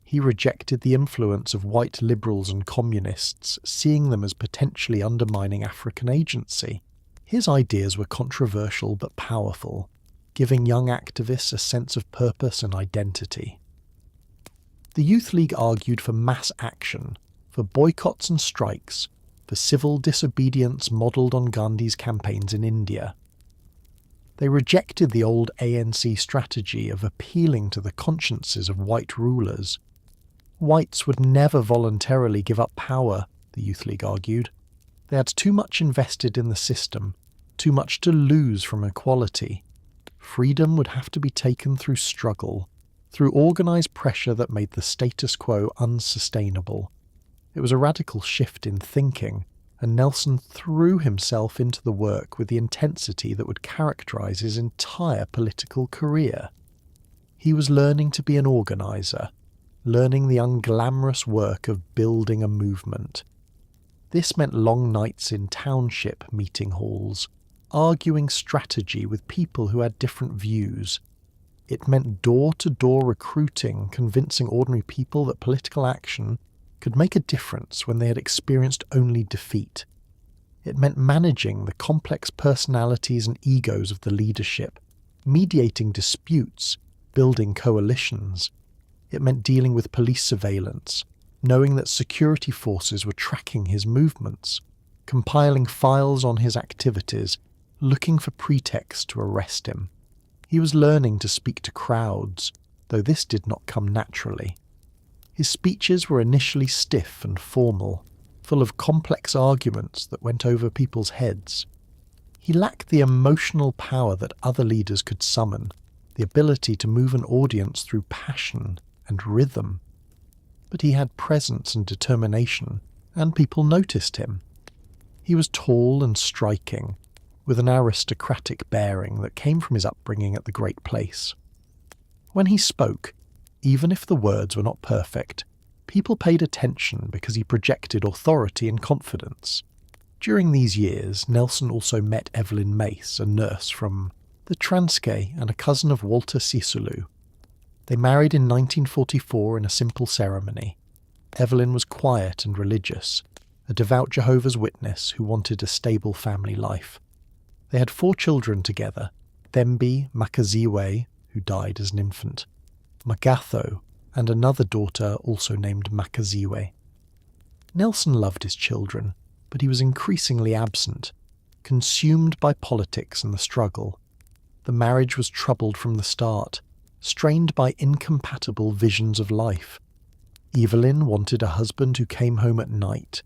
He rejected the influence of white liberals and communists, seeing them as potentially undermining African agency. His ideas were controversial but powerful, giving young activists a sense of purpose and identity. The Youth League argued for mass action, for boycotts and strikes, for civil disobedience modelled on Gandhi's campaigns in India. They rejected the old ANC strategy of appealing to the consciences of white rulers. Whites would never voluntarily give up power, the Youth League argued. They had too much invested in the system, too much to lose from equality. Freedom would have to be taken through struggle, through organised pressure that made the status quo unsustainable. It was a radical shift in thinking, and Nelson threw himself into the work with the intensity that would characterise his entire political career. He was learning to be an organiser, learning the unglamorous work of building a movement. This meant long nights in township meeting halls, arguing strategy with people who had different views. It meant door-to-door recruiting, convincing ordinary people that political action could make a difference when they had experienced only defeat. It meant managing the complex personalities and egos of the leadership, mediating disputes, building coalitions. It meant dealing with police surveillance, knowing that security forces were tracking his movements, compiling files on his activities, looking for pretexts to arrest him. He was learning to speak to crowds, though this did not come naturally. His speeches were initially stiff and formal, full of complex arguments that went over people's heads. He lacked the emotional power that other leaders could summon, the ability to move an audience through passion and rhythm. But he had presence and determination, and people noticed him. He was tall and striking, with an aristocratic bearing that came from his upbringing at the Great Place. When he spoke, even if the words were not perfect, people paid attention because he projected authority and confidence. During these years, Nelson also met Evelyn Mace, a nurse from the Transkei and a cousin of Walter Sisulu. They married in 1944 in a simple ceremony. Evelyn was quiet and religious, a devout Jehovah's Witness who wanted a stable family life. They had 4 children together, Thembi Makaziwe, who died as an infant, Magatho, and another daughter also named Makaziwe. Nelson loved his children, but he was increasingly absent, consumed by politics and the struggle. The marriage was troubled from the start, strained by incompatible visions of life. Evelyn wanted a husband who came home at night.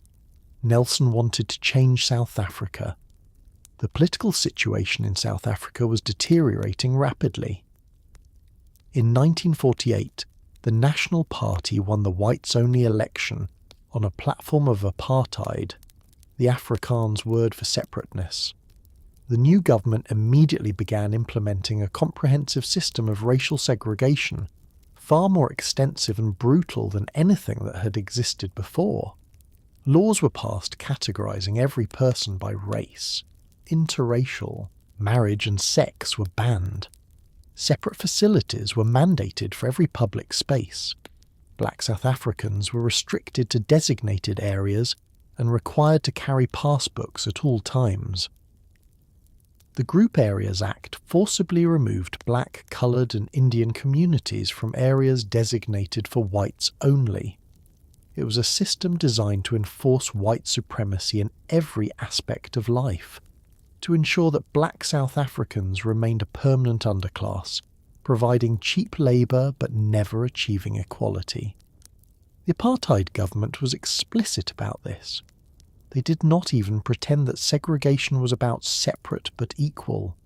Nelson wanted to change South Africa. The political situation in South Africa was deteriorating rapidly. In 1948, the National Party won the whites-only election on a platform of apartheid, the Afrikaans word for separateness. The new government immediately began implementing a comprehensive system of racial segregation, far more extensive and brutal than anything that had existed before. Laws were passed categorizing every person by race. Interracial, marriage and sex were banned. Separate facilities were mandated for every public space. Black South Africans were restricted to designated areas and required to carry passbooks at all times. The Group Areas Act forcibly removed black, coloured and Indian communities from areas designated for whites only. It was a system designed to enforce white supremacy in every aspect of life, to ensure that black South Africans remained a permanent underclass, providing cheap labour but never achieving equality. The apartheid government was explicit about this. They did not even pretend that segregation was about separate but equal.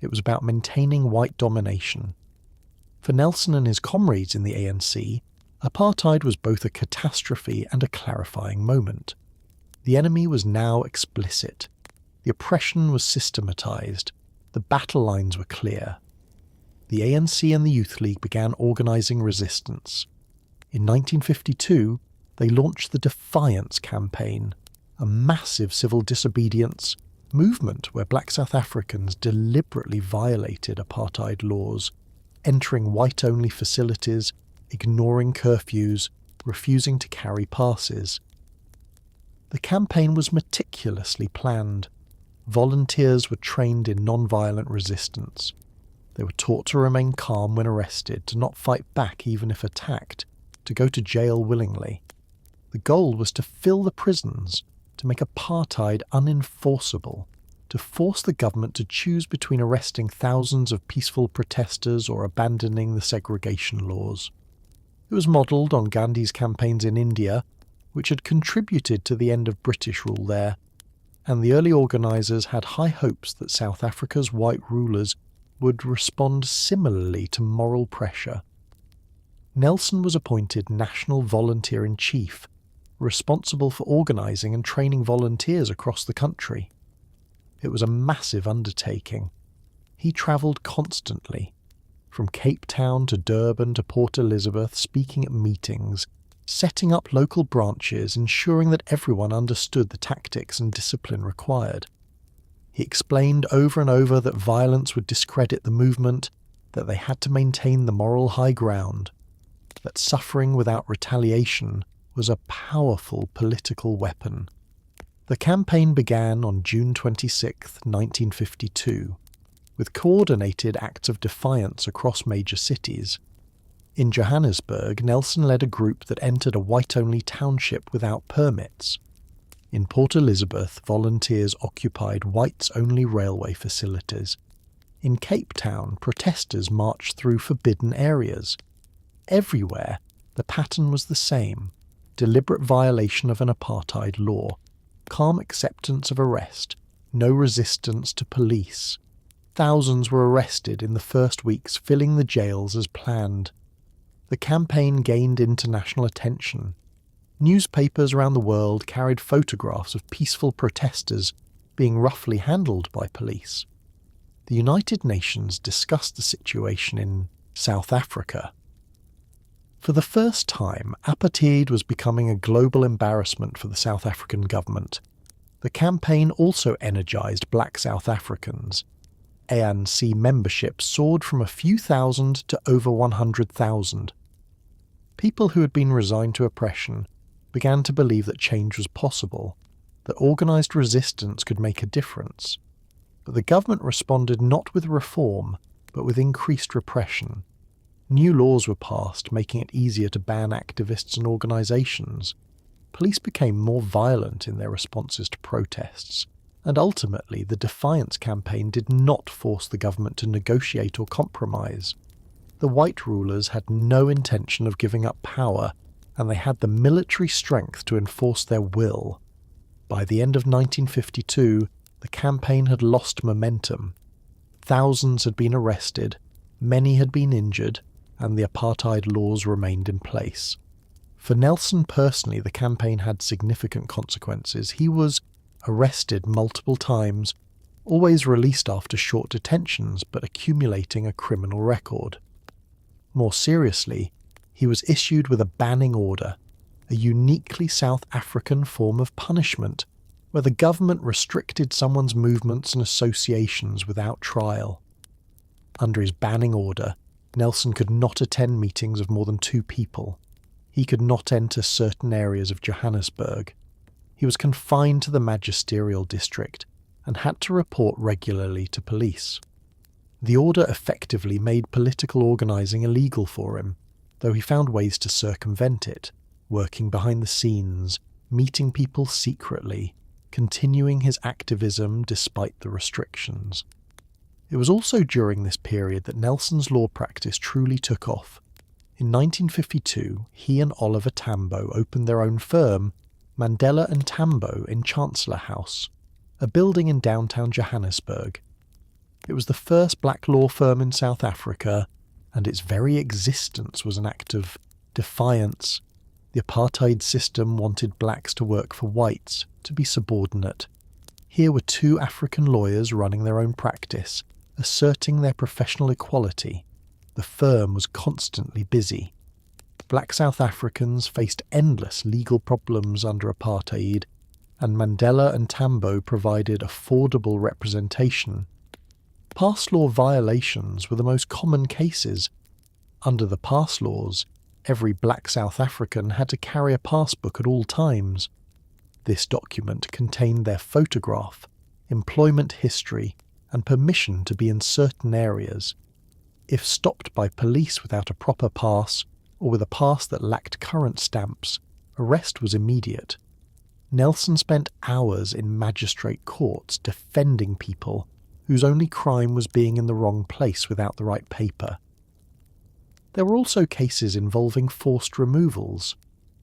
It was about maintaining white domination. For Nelson and his comrades in the ANC, apartheid was both a catastrophe and a clarifying moment. The enemy was now explicit. The oppression was systematised. The battle lines were clear. The ANC and the Youth League began organising resistance. In 1952, they launched the Defiance campaign, a massive civil disobedience movement where black South Africans deliberately violated apartheid laws, entering white-only facilities, ignoring curfews, refusing to carry passes. The campaign was meticulously planned. Volunteers were trained in non-violent resistance. They were taught to remain calm when arrested, to not fight back even if attacked, to go to jail willingly. The goal was to fill the prisons, to make apartheid unenforceable, to force the government to choose between arresting thousands of peaceful protesters or abandoning the segregation laws. It was modelled on Gandhi's campaigns in India, which had contributed to the end of British rule there, and the early organisers had high hopes that South Africa's white rulers would respond similarly to moral pressure. Nelson was appointed National Volunteer-in-Chief, responsible for organising and training volunteers across the country. It was a massive undertaking. He travelled constantly. from Cape Town to Durban to Port Elizabeth, speaking at meetings, setting up local branches, ensuring that everyone understood the tactics and discipline required. He explained over and over that violence would discredit the movement, that they had to maintain the moral high ground, that suffering without retaliation was a powerful political weapon. The campaign began on June 26, 1952, with coordinated acts of defiance across major cities. In Johannesburg, Nelson led a group that entered a white-only township without permits. In Port Elizabeth, volunteers occupied whites-only railway facilities. In Cape Town, protesters marched through forbidden areas. Everywhere, the pattern was the same: deliberate violation of an apartheid law, calm acceptance of arrest, no resistance to police. Thousands were arrested in the first weeks, filling the jails as planned. The campaign gained international attention. Newspapers around the world carried photographs of peaceful protesters being roughly handled by police. The United Nations discussed the situation in South Africa. For the first time, apartheid was becoming a global embarrassment for the South African government. The campaign also energised black South Africans. ANC membership soared from a few thousand to over 100,000. People who had been resigned to oppression began to believe that change was possible, that organised resistance could make a difference. But the government responded not with reform, but with increased repression. New laws were passed, making it easier to ban activists and organisations. Police became more violent in their responses to protests. And ultimately, the Defiance campaign did not force the government to negotiate or compromise. The white rulers had no intention of giving up power, and they had the military strength to enforce their will. By the end of 1952, the campaign had lost momentum. Thousands had been arrested, many had been injured, and the apartheid laws remained in place. For Nelson personally, the campaign had significant consequences. He was arrested multiple times, always released after short detentions, but accumulating a criminal record. More seriously, he was issued with a banning order, a uniquely South African form of punishment, where the government restricted someone's movements and associations without trial. Under his banning order, Nelson could not attend meetings of more than 2 people. He could not enter certain areas of Johannesburg. He was confined to the magisterial district and had to report regularly to police. The order effectively made political organising illegal for him, though he found ways to circumvent it, working behind the scenes, meeting people secretly, continuing his activism despite the restrictions. It was also during this period that Nelson's law practice truly took off. In 1952, he and Oliver Tambo opened their own firm, Mandela and Tambo in Chancellor House, a building in downtown Johannesburg. It was the first black law firm in South Africa, and its very existence was an act of defiance. The apartheid system wanted blacks to work for whites, to be subordinate. Here were 2 African lawyers running their own practice, asserting their professional equality. The firm was constantly busy. Black South Africans faced endless legal problems under apartheid, and Mandela and Tambo provided affordable representation. Pass law violations were the most common cases. Under the pass laws, every black South African had to carry a passbook at all times. This document contained their photograph, employment history, and permission to be in certain areas. If stopped by police without a proper pass, or with a pass that lacked current stamps, arrest was immediate. Nelson spent hours in magistrate courts defending people whose only crime was being in the wrong place without the right paper. There were also cases involving forced removals.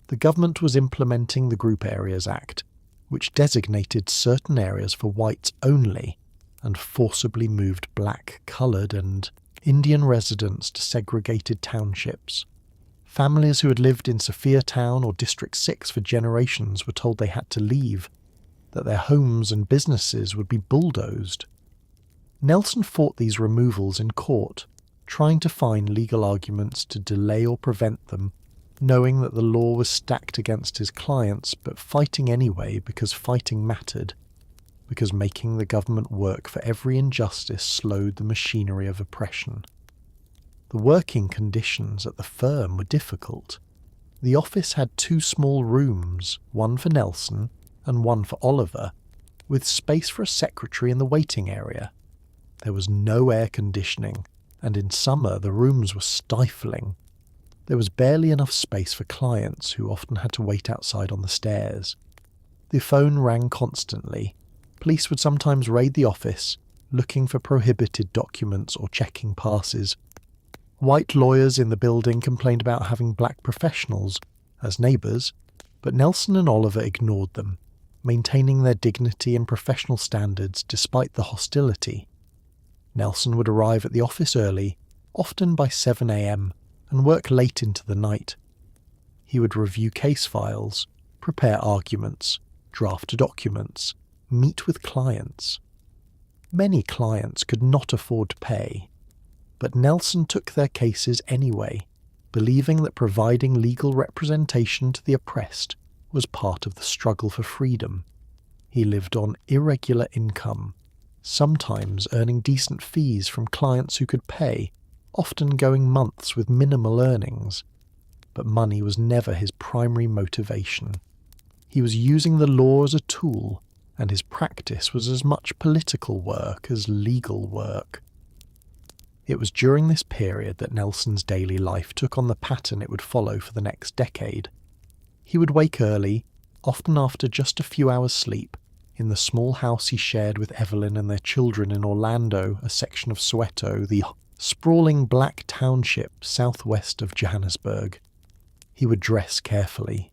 The government was implementing the Group Areas Act, which designated certain areas for whites only, and forcibly moved black, coloured and Indian residents to segregated townships. Families who had lived in Sophiatown or District 6 for generations were told they had to leave, that their homes and businesses would be bulldozed. Nelson fought these removals in court. trying to find legal arguments to delay or prevent them, knowing that the law was stacked against his clients, but fighting anyway because fighting mattered, because making the government work for every injustice slowed the machinery of oppression. The working conditions at the firm were difficult. The office had 2 small rooms, one for Nelson and one for Oliver, with space for a secretary in the waiting area. There was no air conditioning, and in summer the rooms were stifling. There was barely enough space for clients who often had to wait outside on the stairs. The phone rang constantly. Police would sometimes raid the office, looking for prohibited documents or checking passes. White lawyers in the building complained about having black professionals as neighbours, but Nelson and Oliver ignored them, maintaining their dignity and professional standards despite the hostility. Nelson would arrive at the office early, often by 7 a.m, and work late into the night. He would review case files, prepare arguments, draft documents, meet with clients. Many clients could not afford to pay, but Nelson took their cases anyway, believing that providing legal representation to the oppressed was part of the struggle for freedom. He lived on irregular income, sometimes earning decent fees from clients who could pay, often going months with minimal earnings. But money was never his primary motivation. He was using the law as a tool, and his practice was as much political work as legal work. It was during this period that Nelson's daily life took on the pattern it would follow for the next decade. He would wake early, often after just a few hours' sleep, in the small house he shared with Evelyn and their children in Orlando, a section of Soweto, the sprawling black township southwest of Johannesburg. He would dress carefully.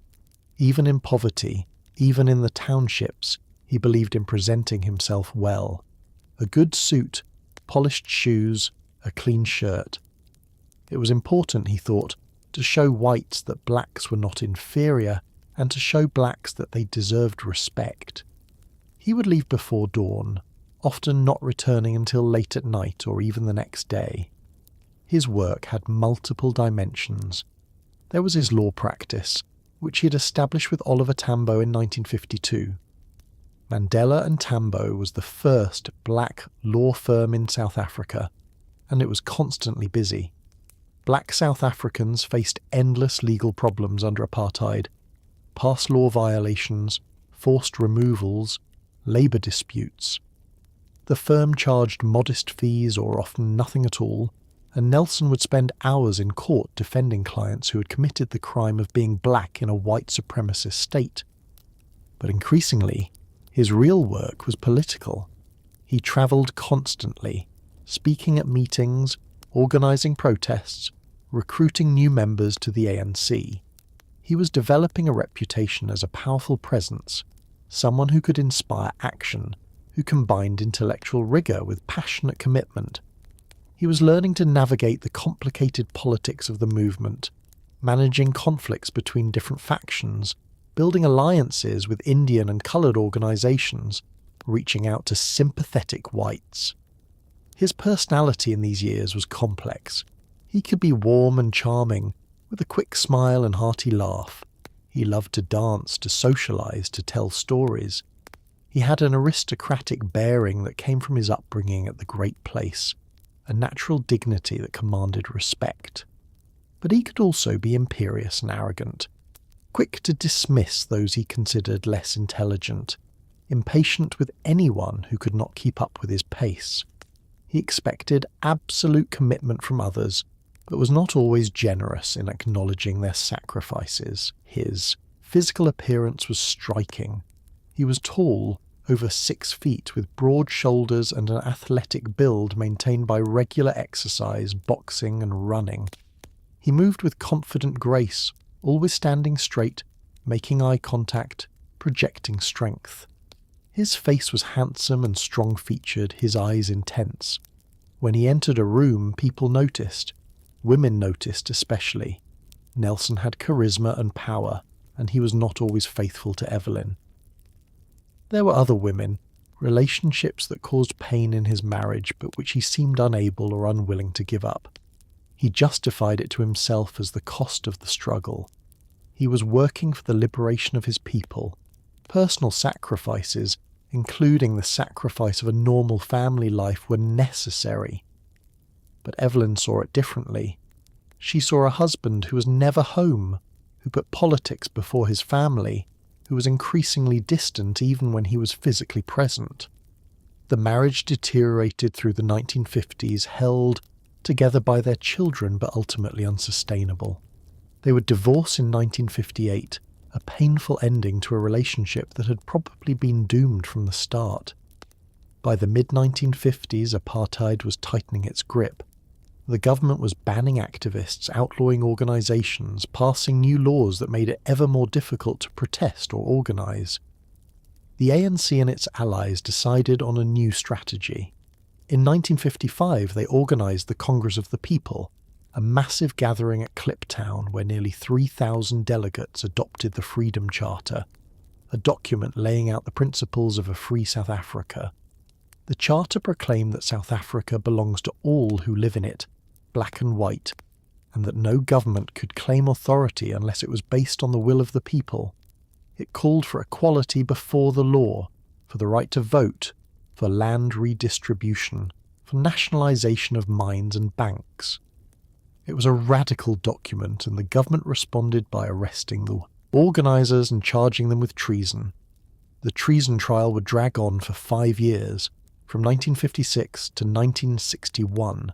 Even in poverty, even in the townships, he believed in presenting himself well. A good suit, polished shoes, a clean shirt. It was important, he thought, to show whites that blacks were not inferior and to show blacks that they deserved respect. He would leave before dawn, often not returning until late at night or even the next day. His work had multiple dimensions. There was his law practice, which he had established with Oliver Tambo in 1952. Mandela and Tambo was the first black law firm in South Africa, and it was constantly busy. Black South Africans faced endless legal problems under apartheid, past law violations, forced removals, labour disputes. The firm charged modest fees or often nothing at all, and Nelson would spend hours in court defending clients who had committed the crime of being black in a white supremacist state. But increasingly, his real work was political. He travelled constantly, speaking at meetings, organising protests, recruiting new members to the ANC. He was developing a reputation as a powerful presence, someone who could inspire action, who combined intellectual rigour with passionate commitment. He was learning to navigate the complicated politics of the movement, managing conflicts between different factions, building alliances with Indian and coloured organisations, reaching out to sympathetic whites. His personality in these years was complex. He could be warm and charming, with a quick smile and hearty laugh. He loved to dance, to socialise, to tell stories. He had an aristocratic bearing that came from his upbringing at the Great Place, a natural dignity that commanded respect. But he could also be imperious and arrogant, quick to dismiss those he considered less intelligent, impatient with anyone who could not keep up with his pace. He expected absolute commitment from others, but was not always generous in acknowledging their sacrifices. His physical appearance was striking. He was tall, over 6 feet, with broad shoulders and an athletic build maintained by regular exercise, boxing and running. He moved with confident grace, always standing straight, making eye contact, projecting strength. His face was handsome and strong-featured, his eyes intense. When he entered a room, people noticed. Women noticed especially. Nelson had charisma and power, and he was not always faithful to Evelyn. There were other women, relationships that caused pain in his marriage but which he seemed unable or unwilling to give up. He justified it to himself as the cost of the struggle. He was working for the liberation of his people. Personal sacrifices, including the sacrifice of a normal family life, were necessary. But Evelyn saw it differently. She saw a husband who was never home, who put politics before his family, who was increasingly distant even when he was physically present. The marriage deteriorated through the 1950s, held together by their children but ultimately unsustainable. They would divorce in 1958, a painful ending to a relationship that had probably been doomed from the start. By the mid-1950s, apartheid was tightening its grip. The government was banning activists, outlawing organisations, passing new laws that made it ever more difficult to protest or organise. The ANC and its allies decided on a new strategy. In 1955, they organised the Congress of the People, a massive gathering at Kliptown where nearly 3,000 delegates adopted the Freedom Charter, a document laying out the principles of a free South Africa. The Charter proclaimed that South Africa belongs to all who live in it, black and white, and that no government could claim authority unless it was based on the will of the people. It called for equality before the law, for the right to vote, for land redistribution, for nationalisation of mines and banks. It was a radical document, and the government responded by arresting the organisers and charging them with treason. The treason trial would drag on for 5 years, from 1956 to 1961.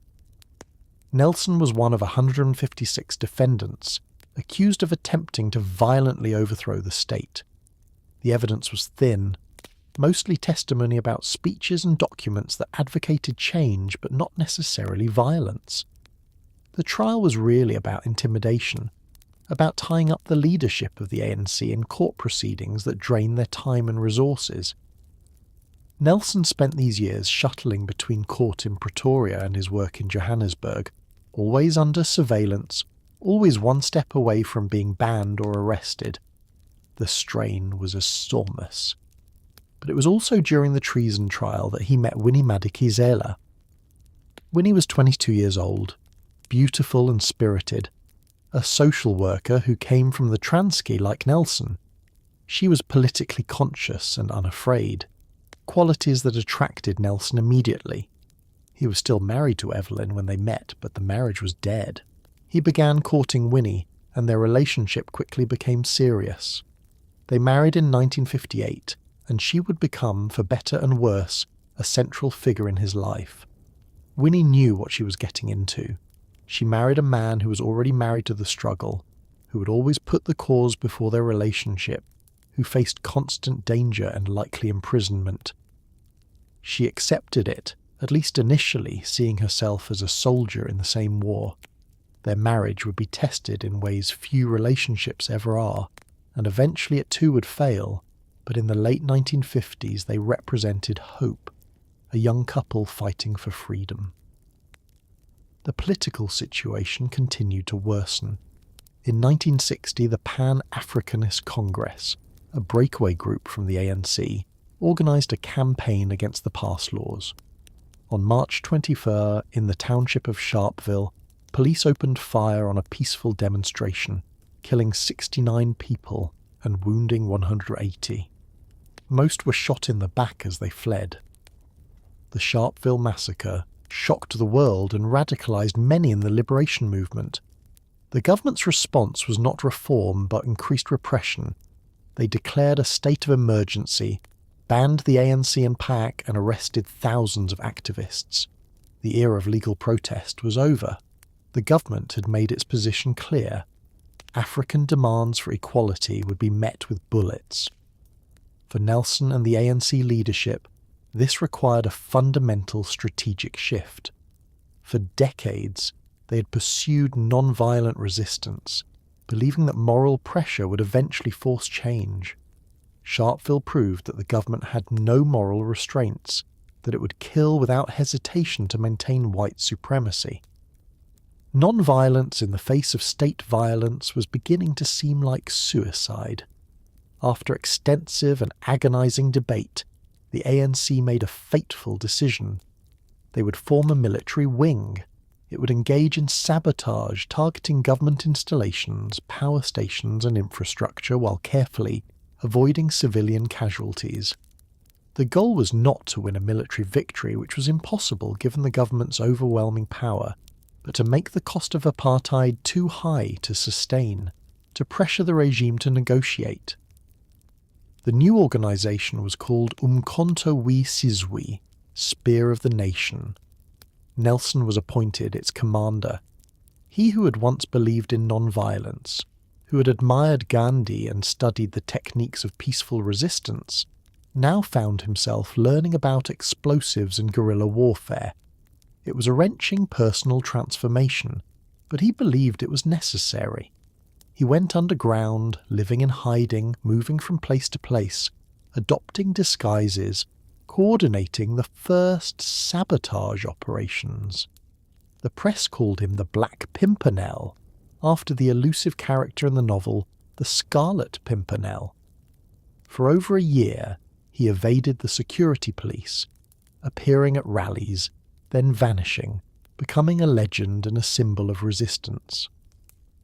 Nelson was one of 156 defendants, accused of attempting to violently overthrow the state. The evidence was thin, mostly testimony about speeches and documents that advocated change but not necessarily violence. The trial was really about intimidation, about tying up the leadership of the ANC in court proceedings that drained their time and resources. Nelson spent these years shuttling between court in Pretoria and his work in Johannesburg, always under surveillance, always one step away from being banned or arrested. The strain was enormous. But it was also during the treason trial that he met Winnie Madikizela. Winnie was 22 years old, beautiful and spirited, a social worker who came from the Transkei like Nelson. She was politically conscious and unafraid, qualities that attracted Nelson immediately. He was still married to Evelyn when they met, but the marriage was dead. He began courting Winnie, and their relationship quickly became serious. They married in 1958, and she would become, for better and worse, a central figure in his life. Winnie knew what she was getting into. She married a man who was already married to the struggle, who would always put the cause before their relationship, who faced constant danger and likely imprisonment. She accepted it, at least initially, seeing herself as a soldier in the same war. Their marriage would be tested in ways few relationships ever are, and eventually it too would fail, but in the late 1950s they represented hope, a young couple fighting for freedom. The political situation continued to worsen. In 1960, the Pan-Africanist Congress, a breakaway group from the ANC, organised a campaign against the pass laws. On March 24, in the township of Sharpeville, police opened fire on a peaceful demonstration, killing 69 people and wounding 180. Most were shot in the back as they fled. The Sharpeville massacre shocked the world and radicalised many in the liberation movement. The government's response was not reform but increased repression. They declared a state of emergency, banned the ANC and PAC, and arrested thousands of activists. The era of legal protest was over. The government had made its position clear. African demands for equality would be met with bullets. For Nelson and the ANC leadership, this required a fundamental strategic shift. For decades, they had pursued non-violent resistance, believing that moral pressure would eventually force change. Sharpeville proved that the government had no moral restraints, that it would kill without hesitation to maintain white supremacy. Non-violence in the face of state violence was beginning to seem like suicide. After extensive and agonising debate, the ANC made a fateful decision. They would form a military wing, It would engage in sabotage, targeting government installations, power stations and infrastructure while carefully avoiding civilian casualties. The goal was not to win a military victory, which was impossible given the government's overwhelming power, but to make the cost of apartheid too high to sustain, to pressure the regime to negotiate. The new organisation was called Umkhonto we Sizwe, Spear of the Nation. Nelson was appointed its commander. He who had once believed in non-violence, who had admired Gandhi and studied the techniques of peaceful resistance, now found himself learning about explosives and guerrilla warfare. It was a wrenching personal transformation, but he believed it was necessary. He went underground, living in hiding, moving from place to place, adopting disguises, coordinating the first sabotage operations. The press called him the Black Pimpernel, after the elusive character in the novel The Scarlet Pimpernel. For over a year, he evaded the security police, appearing at rallies, then vanishing, becoming a legend and a symbol of resistance.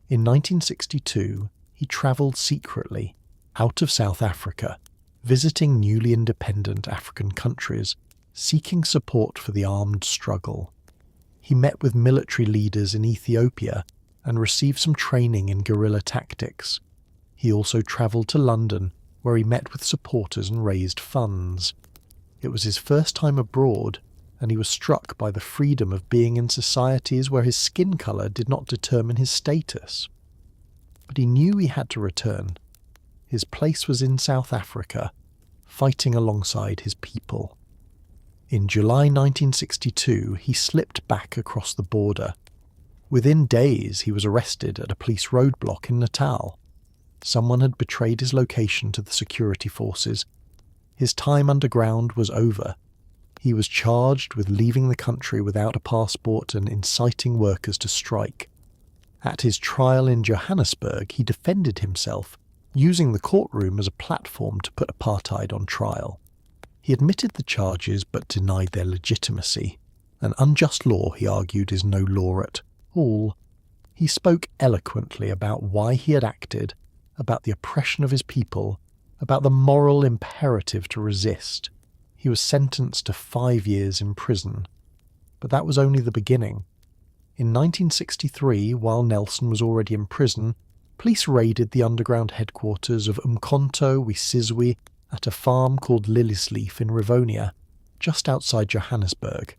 In 1962, he travelled secretly out of South Africa, visiting newly independent African countries, seeking support for the armed struggle. He met with military leaders in Ethiopia and received some training in guerrilla tactics. He also travelled to London, where he met with supporters and raised funds. It was his first time abroad, and he was struck by the freedom of being in societies where his skin colour did not determine his status. But he knew he had to return. His place was in South Africa, fighting alongside his people. In July 1962, he slipped back across the border. Within days, he was arrested at a police roadblock in Natal. Someone had betrayed his location to the security forces. His time underground was over. He was charged with leaving the country without a passport and inciting workers to strike. At his trial in Johannesburg, he defended himself, using the courtroom as a platform to put apartheid on trial. He admitted the charges but denied their legitimacy. An unjust law, he argued, is no law at all. He spoke eloquently about why he had acted, about the oppression of his people, about the moral imperative to resist. He was sentenced to 5 years in prison. But that was only the beginning. In 1963, while Nelson was already in prison, police raided the underground headquarters of Umkhonto we Sizwe at a farm called Liliesleaf in Rivonia, just outside Johannesburg.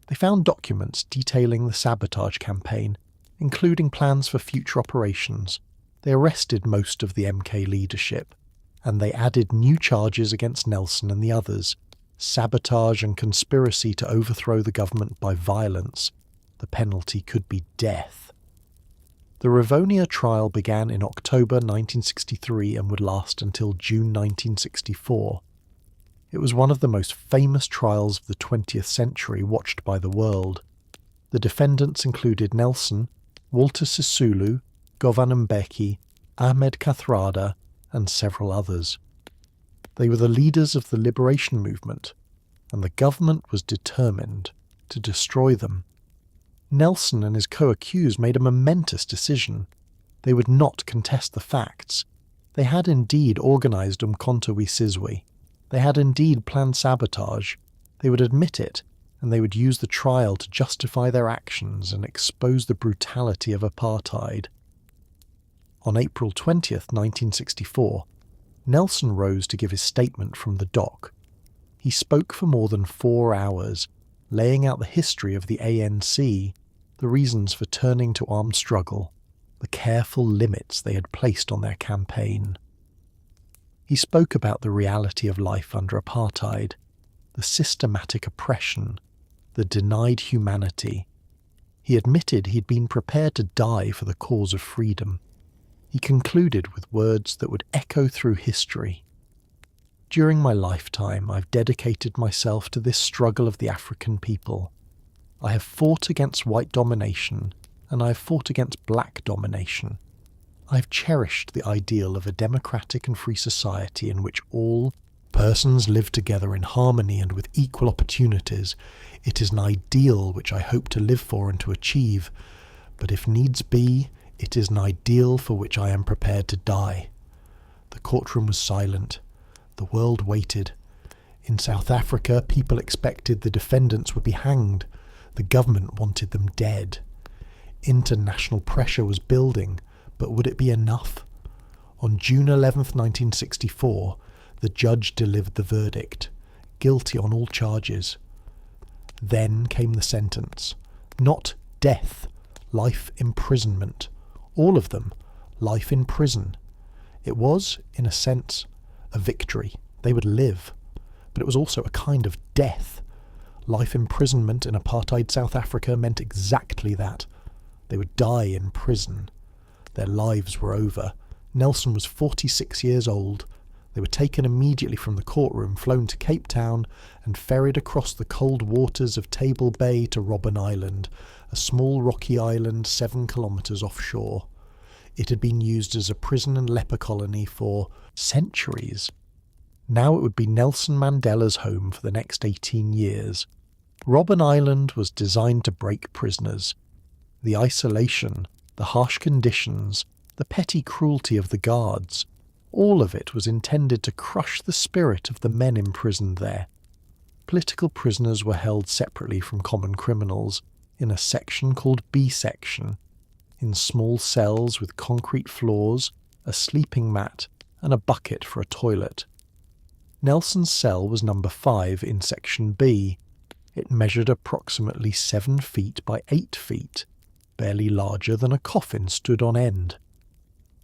They found documents detailing the sabotage campaign, including plans for future operations. They arrested most of the MK leadership, and they added new charges against Nelson and the others: sabotage and conspiracy to overthrow the government by violence. The penalty could be death. The Rivonia trial began in October 1963 and would last until June 1964. It was one of the most famous trials of the 20th century watched by the world. The defendants included Nelson, Walter Sisulu, Govan Mbeki, Ahmed Kathrada, and several others. They were the leaders of the liberation movement, and the government was determined to destroy them. Nelson and his co-accused made a momentous decision. They would not contest the facts. They had indeed organised Umkhonto we Sizwe. They had indeed planned sabotage. They would admit it, and they would use the trial to justify their actions and expose the brutality of apartheid. On April 20th, 1964, Nelson rose to give his statement from the dock. He spoke for more than 4 hours, laying out the history of the ANC, the reasons for turning to armed struggle, the careful limits they had placed on their campaign. He spoke about the reality of life under apartheid, the systematic oppression, the denied humanity. He admitted he'd been prepared to die for the cause of freedom. He concluded with words that would echo through history. During my lifetime, I've dedicated myself to this struggle of the African people. I have fought against white domination, and I have fought against black domination. I have cherished the ideal of a democratic and free society in which all persons live together in harmony and with equal opportunities, it is an ideal which I hope to live for and to achieve, but if needs be, it is an ideal for which I am prepared to die." The courtroom was silent. The world waited. In South Africa, people expected the defendants would be hanged. The government wanted them dead. International pressure was building, but would it be enough? On June 11th, 1964, the judge delivered the verdict, guilty on all charges. Then came the sentence. Not death, life imprisonment. All of them, life in prison. It was, in a sense, a victory. They would live. But it was also a kind of death. Life imprisonment in apartheid South Africa meant exactly that. They would die in prison. Their lives were over. Nelson was 46 years old. They were taken immediately from the courtroom, flown to Cape Town, and ferried across the cold waters of Table Bay to Robben Island, a small rocky island 7 kilometres offshore. It had been used as a prison and leper colony for centuries. Now it would be Nelson Mandela's home for the next 18 years. Robben Island was designed to break prisoners. The isolation, the harsh conditions, the petty cruelty of the guards, all of it was intended to crush the spirit of the men imprisoned there. Political prisoners were held separately from common criminals, in a section called B section, in small cells with concrete floors, a sleeping mat, and a bucket for a toilet. Nelson's cell was number 5 in section B. It measured approximately 7 feet by 8 feet, barely larger than a coffin stood on end.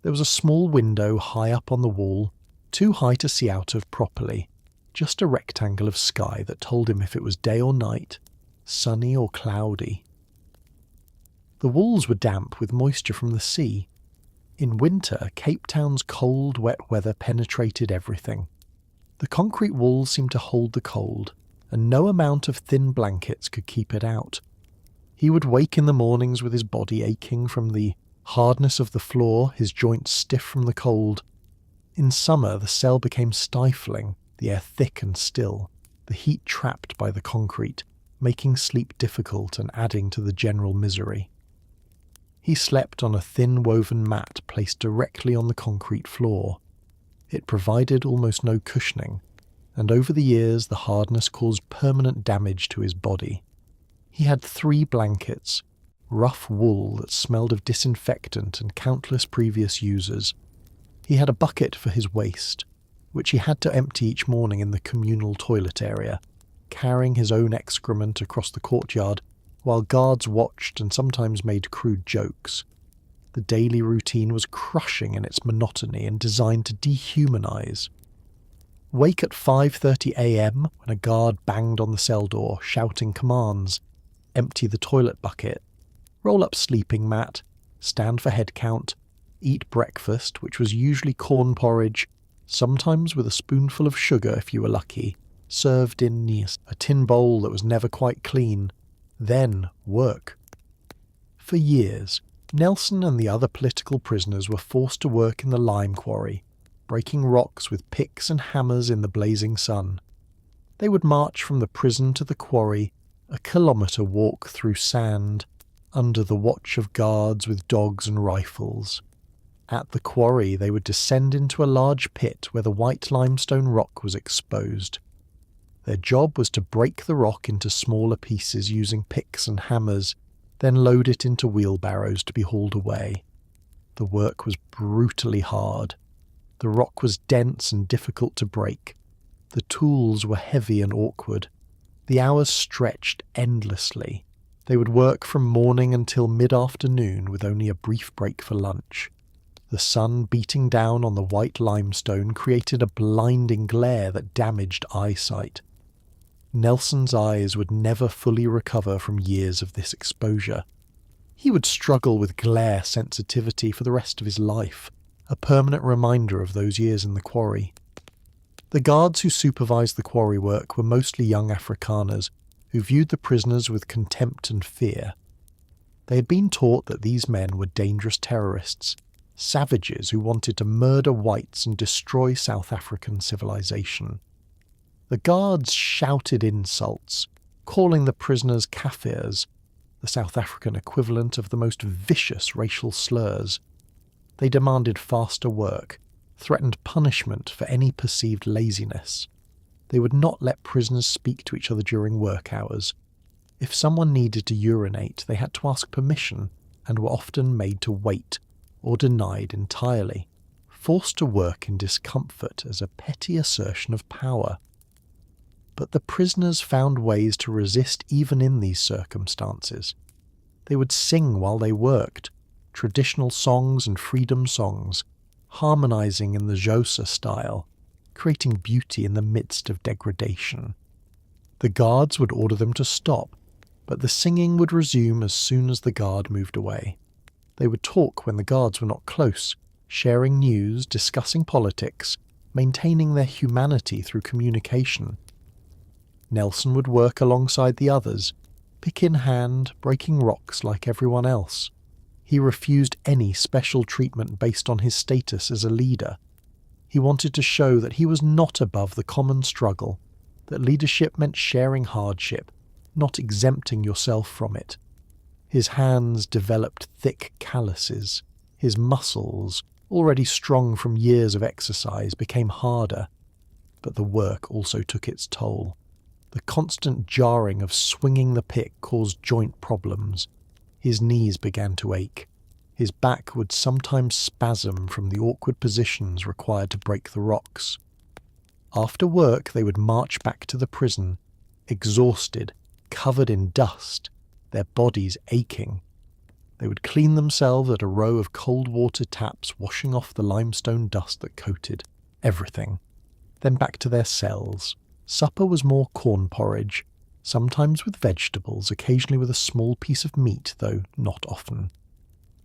There was a small window high up on the wall, too high to see out of properly, just a rectangle of sky that told him if it was day or night, sunny or cloudy. The walls were damp with moisture from the sea. In winter, Cape Town's cold, wet weather penetrated everything. The concrete walls seemed to hold the cold, and no amount of thin blankets could keep it out. He would wake in the mornings with his body aching from the hardness of the floor, his joints stiff from the cold. In summer, the cell became stifling, the air thick and still, the heat trapped by the concrete, making sleep difficult and adding to the general misery. He slept on a thin woven mat placed directly on the concrete floor. It provided almost no cushioning, and over the years the hardness caused permanent damage to his body. He had 3 blankets, rough wool that smelled of disinfectant and countless previous users. He had a bucket for his waste, which he had to empty each morning in the communal toilet area, carrying his own excrement across the courtyard while guards watched and sometimes made crude jokes. The daily routine was crushing in its monotony and designed to dehumanize. Wake at 5:30 a.m. when a guard banged on the cell door, shouting commands. Empty the toilet bucket. Roll up sleeping mat. Stand for head count. Eat breakfast, which was usually corn porridge, sometimes with a spoonful of sugar if you were lucky, served in a tin bowl that was never quite clean. Then work. For years, Nelson and the other political prisoners were forced to work in the lime quarry, breaking rocks with picks and hammers in the blazing sun. They would march from the prison to the quarry, a kilometre walk through sand, under the watch of guards with dogs and rifles. At the quarry they would descend into a large pit where the white limestone rock was exposed. Their job was to break the rock into smaller pieces using picks and hammers, then load it into wheelbarrows to be hauled away. The work was brutally hard. The rock was dense and difficult to break. The tools were heavy and awkward. The hours stretched endlessly. They would work from morning until mid-afternoon with only a brief break for lunch. The sun beating down on the white limestone created a blinding glare that damaged eyesight. Nelson's eyes would never fully recover from years of this exposure. He would struggle with glare sensitivity for the rest of his life, a permanent reminder of those years in the quarry. The guards who supervised the quarry work were mostly young Afrikaners, who viewed the prisoners with contempt and fear. They had been taught that these men were dangerous terrorists, savages who wanted to murder whites and destroy South African civilization. The guards shouted insults, calling the prisoners Kafirs, the South African equivalent of the most vicious racial slurs. They demanded faster work, threatened punishment for any perceived laziness. They would not let prisoners speak to each other during work hours. If someone needed to urinate, they had to ask permission and were often made to wait or denied entirely, forced to work in discomfort as a petty assertion of power. But the prisoners found ways to resist even in these circumstances. They would sing while they worked, traditional songs and freedom songs, harmonizing in the Xhosa style, creating beauty in the midst of degradation. The guards would order them to stop, but the singing would resume as soon as the guard moved away. They would talk when the guards were not close, sharing news, discussing politics, maintaining their humanity through communication. Nelson would work alongside the others, pick in hand, breaking rocks like everyone else. He refused any special treatment based on his status as a leader. He wanted to show that he was not above the common struggle, that leadership meant sharing hardship, not exempting yourself from it. His hands developed thick calluses. His muscles, already strong from years of exercise, became harder. But the work also took its toll. The constant jarring of swinging the pick caused joint problems. His knees began to ache. His back would sometimes spasm from the awkward positions required to break the rocks. After work, they would march back to the prison, exhausted, covered in dust, their bodies aching. They would clean themselves at a row of cold water taps, washing off the limestone dust that coated everything. Then back to their cells. Supper was more corn porridge, sometimes with vegetables, occasionally with a small piece of meat, though not often.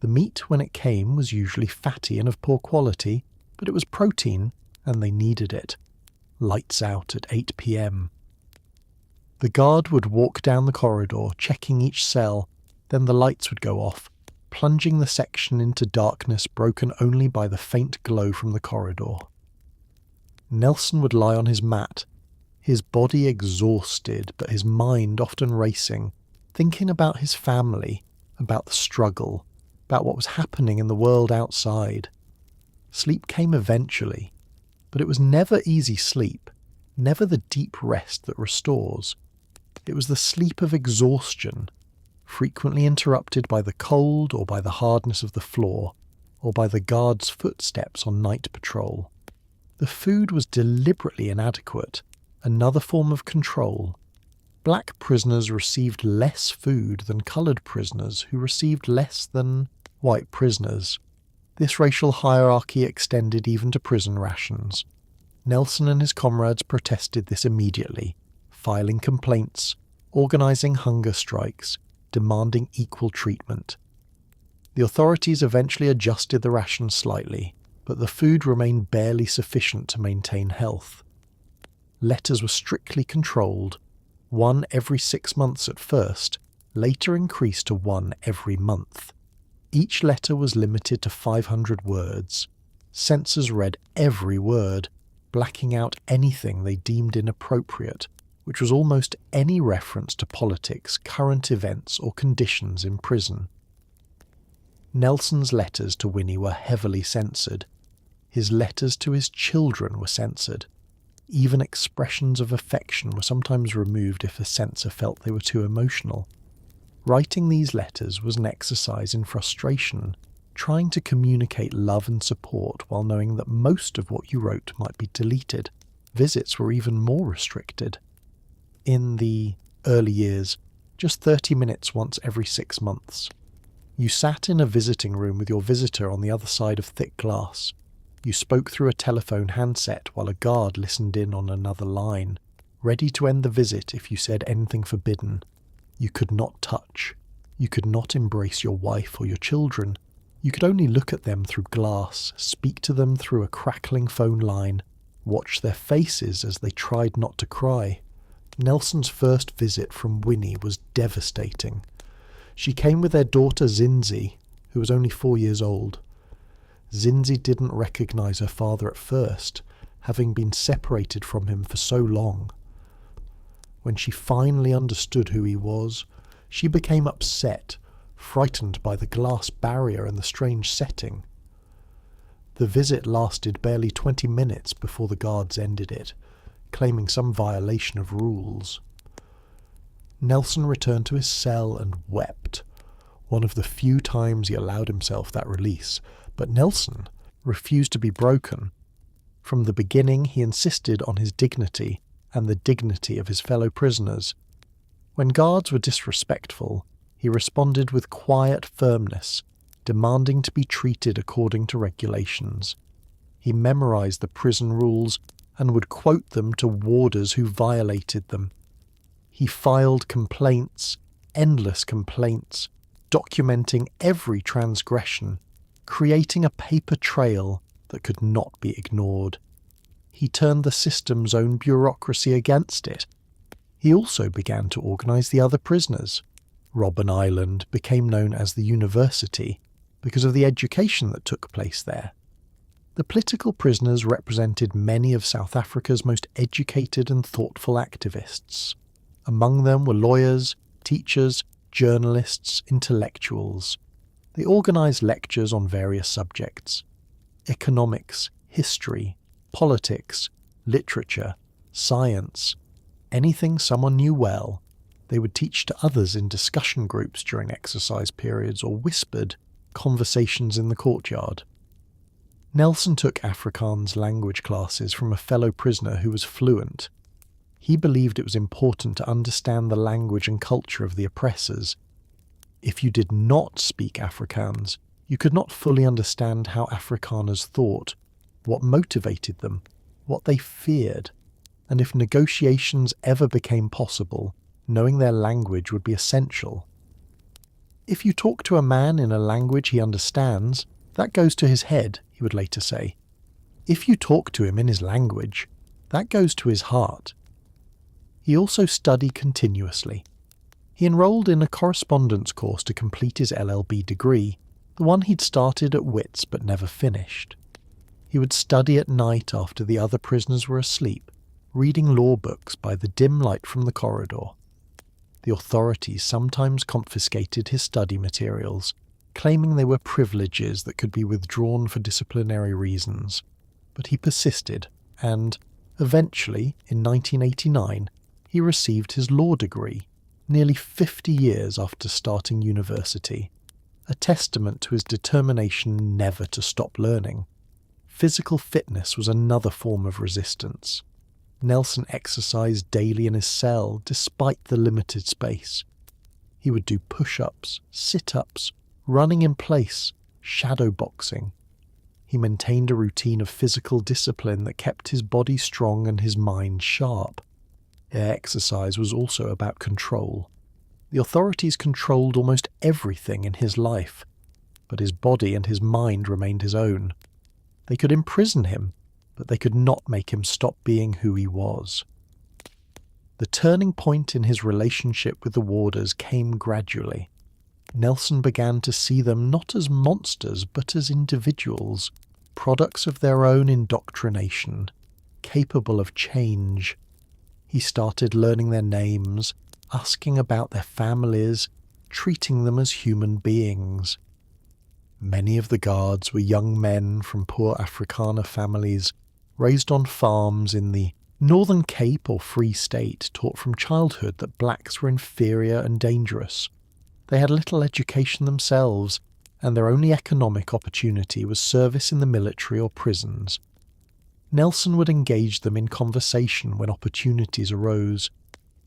The meat, when it came, was usually fatty and of poor quality, but it was protein, and they needed it. Lights out at 8 p.m. The guard would walk down the corridor, checking each cell, then the lights would go off, plunging the section into darkness broken only by the faint glow from the corridor. Nelson would lie on his mat, his body exhausted, but his mind often racing, thinking about his family, about the struggle, about what was happening in the world outside. Sleep came eventually, but it was never easy sleep, never the deep rest that restores. It was the sleep of exhaustion, frequently interrupted by the cold or by the hardness of the floor, or by the guard's footsteps on night patrol. The food was deliberately inadequate, another form of control. Black prisoners received less food than coloured prisoners, who received less than white prisoners. This racial hierarchy extended even to prison rations. Nelson and his comrades protested this immediately, filing complaints, organising hunger strikes, demanding equal treatment. The authorities eventually adjusted the rations slightly, but the food remained barely sufficient to maintain health. Letters were strictly controlled, one every 6 months at first, later increased to one every month. Each letter was limited to 500 words. Censors read every word, blacking out anything they deemed inappropriate, which was almost any reference to politics, current events, or conditions in prison. Nelson's letters to Winnie were heavily censored. His letters to his children were censored. Even expressions of affection were sometimes removed if a censor felt they were too emotional. Writing these letters was an exercise in frustration, trying to communicate love and support while knowing that most of what you wrote might be deleted. Visits were even more restricted. In the early years, just 30 minutes once every 6 months. You sat in a visiting room with your visitor on the other side of thick glass. You spoke through a telephone handset while a guard listened in on another line, ready to end the visit if you said anything forbidden. You could not touch. You could not embrace your wife or your children. You could only look at them through glass, speak to them through a crackling phone line, watch their faces as they tried not to cry. Nelson's first visit from Winnie was devastating. She came with their daughter Zinzi, who was only 4 years old. Zinzi didn't recognise her father at first. having been separated from him for so long. When she finally understood who he was, she became upset, frightened by the glass barrier and the strange setting. The visit lasted barely 20 minutes before the guards ended it, claiming some violation of rules. Nelson returned to his cell and wept, one of the few times he allowed himself that release, but Nelson refused to be broken. From the beginning he insisted on his dignity and the dignity of his fellow prisoners. When guards were disrespectful, he responded with quiet firmness, demanding to be treated according to regulations. He memorized the prison rules and would quote them to warders who violated them. He filed complaints, endless complaints, documenting every transgression, creating a paper trail that could not be ignored. He turned the system's own bureaucracy against it. He also began to organise the other prisoners. Robben Island became known as the University because of the education that took place there. The political prisoners represented many of South Africa's most educated and thoughtful activists. Among them were lawyers, teachers, journalists, intellectuals. They organised lectures on various subjects: economics, history, politics, literature, science, anything someone knew well. They would teach to others in discussion groups during exercise periods or whispered conversations in the courtyard. Nelson took Afrikaans language classes from a fellow prisoner who was fluent. He believed it was important to understand the language and culture of the oppressors. If you did not speak Afrikaans, you could not fully understand how Afrikaners thought, what motivated them, what they feared, and if negotiations ever became possible, knowing their language would be essential. If you talk to a man in a language he understands, that goes to his head, he would later say. If you talk to him in his language, that goes to his heart. He also studied continuously. He enrolled in a correspondence course to complete his LLB degree, the one he'd started at Wits but never finished. He would study at night after the other prisoners were asleep, reading law books by the dim light from the corridor. The authorities sometimes confiscated his study materials, claiming they were privileges that could be withdrawn for disciplinary reasons. But he persisted, and, eventually, in 1989, he received his law degree, nearly 50 years after starting university, a testament to his determination never to stop learning. Physical fitness was another form of resistance. Nelson exercised daily in his cell despite the limited space. He would do push-ups, sit-ups, running in place, shadow boxing. He maintained a routine of physical discipline that kept his body strong and his mind sharp. Exercise was also about control. The authorities controlled almost everything in his life, but his body and his mind remained his own. They could imprison him, but they could not make him stop being who he was. The turning point in his relationship with the warders came gradually. Nelson began to see them not as monsters but as individuals, products of their own indoctrination, capable of change. He started learning their names, asking about their families, treating them as human beings. Many of the guards were young men from poor Afrikaner families, raised on farms in the Northern Cape or Free State, taught from childhood that blacks were inferior and dangerous. They had little education themselves, and their only economic opportunity was service in the military or prisons. Nelson would engage them in conversation when opportunities arose.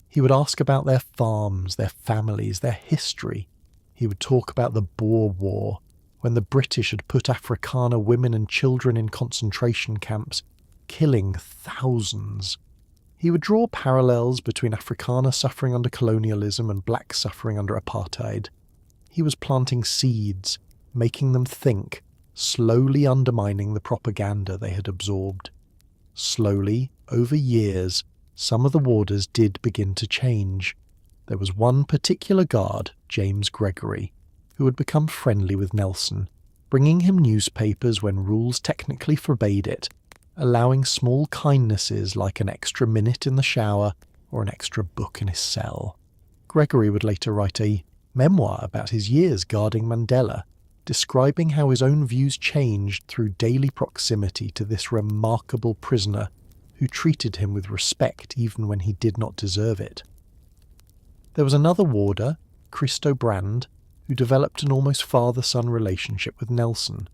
He would ask about their farms, their families, their history. He would talk about the Boer War, when the British had put Afrikaner women and children in concentration camps, killing thousands. He would draw parallels between Afrikaner suffering under colonialism and blacks suffering under apartheid. He was planting seeds, making them think, slowly undermining the propaganda they had absorbed. Slowly, over years, some of the warders did begin to change. There was one particular guard, James Gregory, who had become friendly with Nelson, bringing him newspapers when rules technically forbade it, allowing small kindnesses like an extra minute in the shower or an extra book in his cell. Gregory would later write a memoir about his years guarding Mandela, describing how his own views changed through daily proximity to this remarkable prisoner who treated him with respect even when he did not deserve it. There was another warder, Christo Brand, who developed an almost father-son relationship with Nelson.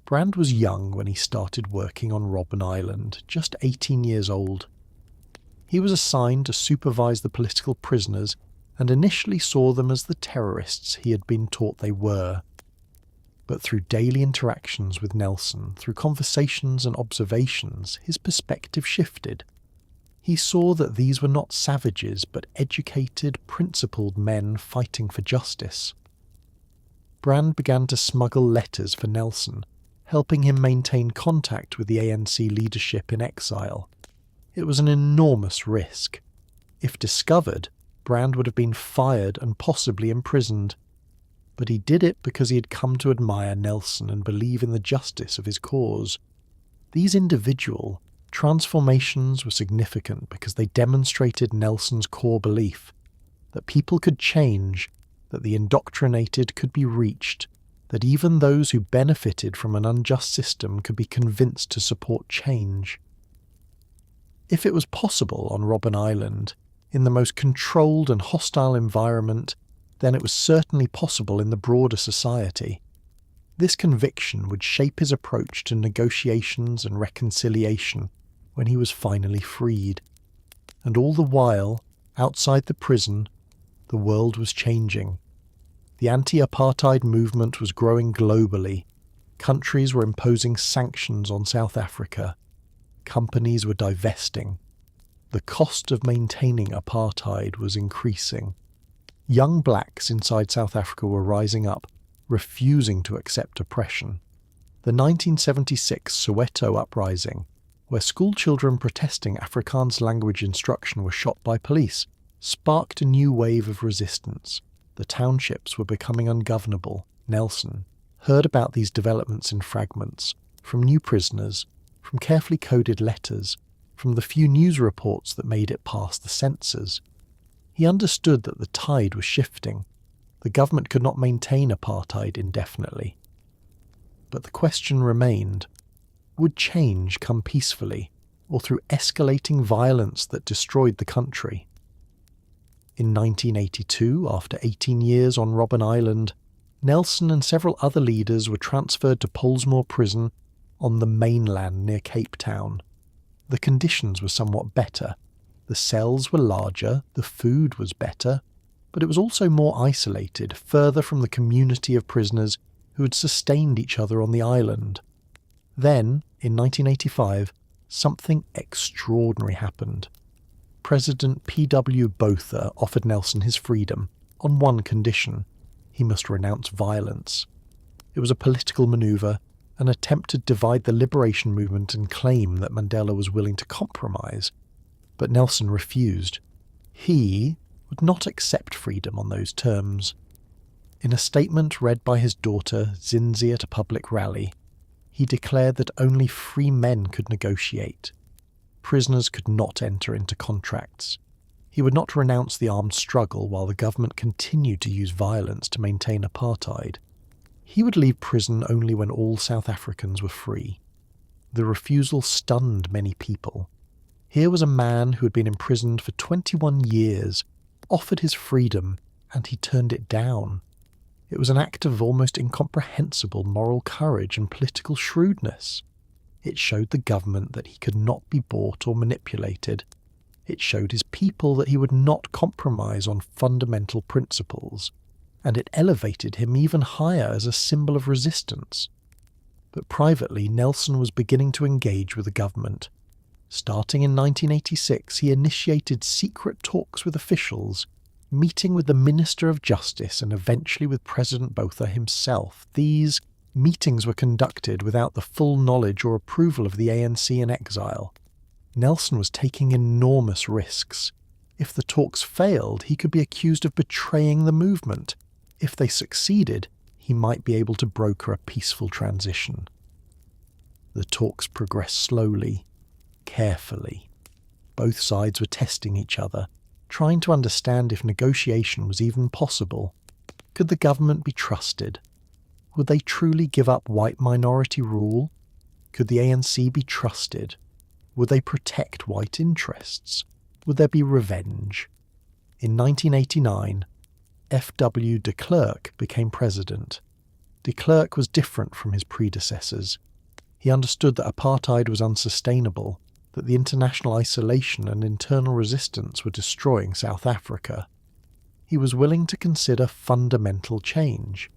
Brand was young when he started working on Robben Island, just 18 years old. He was assigned to supervise the political prisoners and initially saw them as the terrorists he had been taught they were. But through daily interactions with Nelson, through conversations and observations, his perspective shifted. He saw that these were not savages, but educated, principled men fighting for justice. Brand began to smuggle letters for Nelson, helping him maintain contact with the ANC leadership in exile. It was an enormous risk. If discovered, Brand would have been fired and possibly imprisoned. But he did it because he had come to admire Nelson and believe in the justice of his cause. These individual transformations were significant because they demonstrated Nelson's core belief that people could change, that the indoctrinated could be reached, that even those who benefited from an unjust system could be convinced to support change. If it was possible on Robben Island, in the most controlled and hostile environment, then it was certainly possible in the broader society. This conviction would shape his approach to negotiations and reconciliation when he was finally freed. And all the while, outside the prison, the world was changing. The anti-apartheid movement was growing globally. Countries were imposing sanctions on South Africa. Companies were divesting. The cost of maintaining apartheid was increasing. Young blacks inside South Africa were rising up, refusing to accept oppression. The 1976 Soweto uprising, where schoolchildren protesting Afrikaans language instruction were shot by police, sparked a new wave of resistance. The townships were becoming ungovernable. Nelson heard about these developments in fragments, from new prisoners, from carefully coded letters, from the few news reports that made it past the censors. He understood that the tide was shifting. The government could not maintain apartheid indefinitely. But the question remained, would change come peacefully, or through escalating violence that destroyed the country? In 1982, after 18 years on Robben Island, Nelson and several other leaders were transferred to Pollsmoor Prison on the mainland near Cape Town. The conditions were somewhat better. The cells were larger, the food was better, but it was also more isolated, further from the community of prisoners who had sustained each other on the island. Then, in 1985, something extraordinary happened. President P.W. Botha offered Nelson his freedom, on one condition: he must renounce violence. It was a political manoeuvre, an attempt to divide the liberation movement and claim that Mandela was willing to compromise. But Nelson refused. He would not accept freedom on those terms. In a statement read by his daughter, Zinzi, at a public rally, he declared that only free men could negotiate. Prisoners could not enter into contracts. He would not renounce the armed struggle while the government continued to use violence to maintain apartheid. He would leave prison only when all South Africans were free. The refusal stunned many people. Here was a man who had been imprisoned for 21 years, offered his freedom, and he turned it down. It was an act of almost incomprehensible moral courage and political shrewdness. It showed the government that he could not be bought or manipulated. It showed his people that he would not compromise on fundamental principles, and it elevated him even higher as a symbol of resistance. But privately, Nelson was beginning to engage with the government. Starting in 1986, he initiated secret talks with officials, meeting with the Minister of Justice and eventually with President Botha himself. These meetings were conducted without the full knowledge or approval of the ANC in exile. Nelson was taking enormous risks. If the talks failed, he could be accused of betraying the movement. If they succeeded, he might be able to broker a peaceful transition. The talks progressed slowly, carefully. Both sides were testing each other, trying to understand if negotiation was even possible. Could the government be trusted? Would they truly give up white minority rule? Could the ANC be trusted? Would they protect white interests? Would there be revenge? In 1989, F.W. de Klerk became president. De Klerk was different from his predecessors. He understood that apartheid was unsustainable, that the international isolation and internal resistance were destroying South Africa. He was willing to consider fundamental change,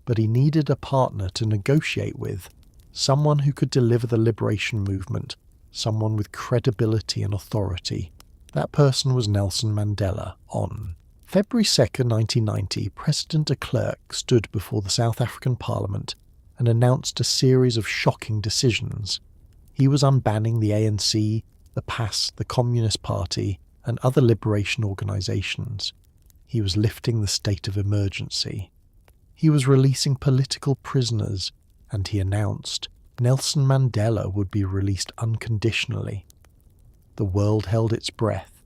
but he needed a partner to negotiate with, someone who could deliver the liberation movement, someone with credibility and authority. That person was Nelson Mandela. On February 2nd, 1990, President de Klerk stood before the South African Parliament and announced a series of shocking decisions. He was unbanning the ANC, the PAS, the Communist Party, and other liberation organisations. He was lifting the state of emergency. He was releasing political prisoners, and he announced Nelson Mandela would be released unconditionally. The world held its breath.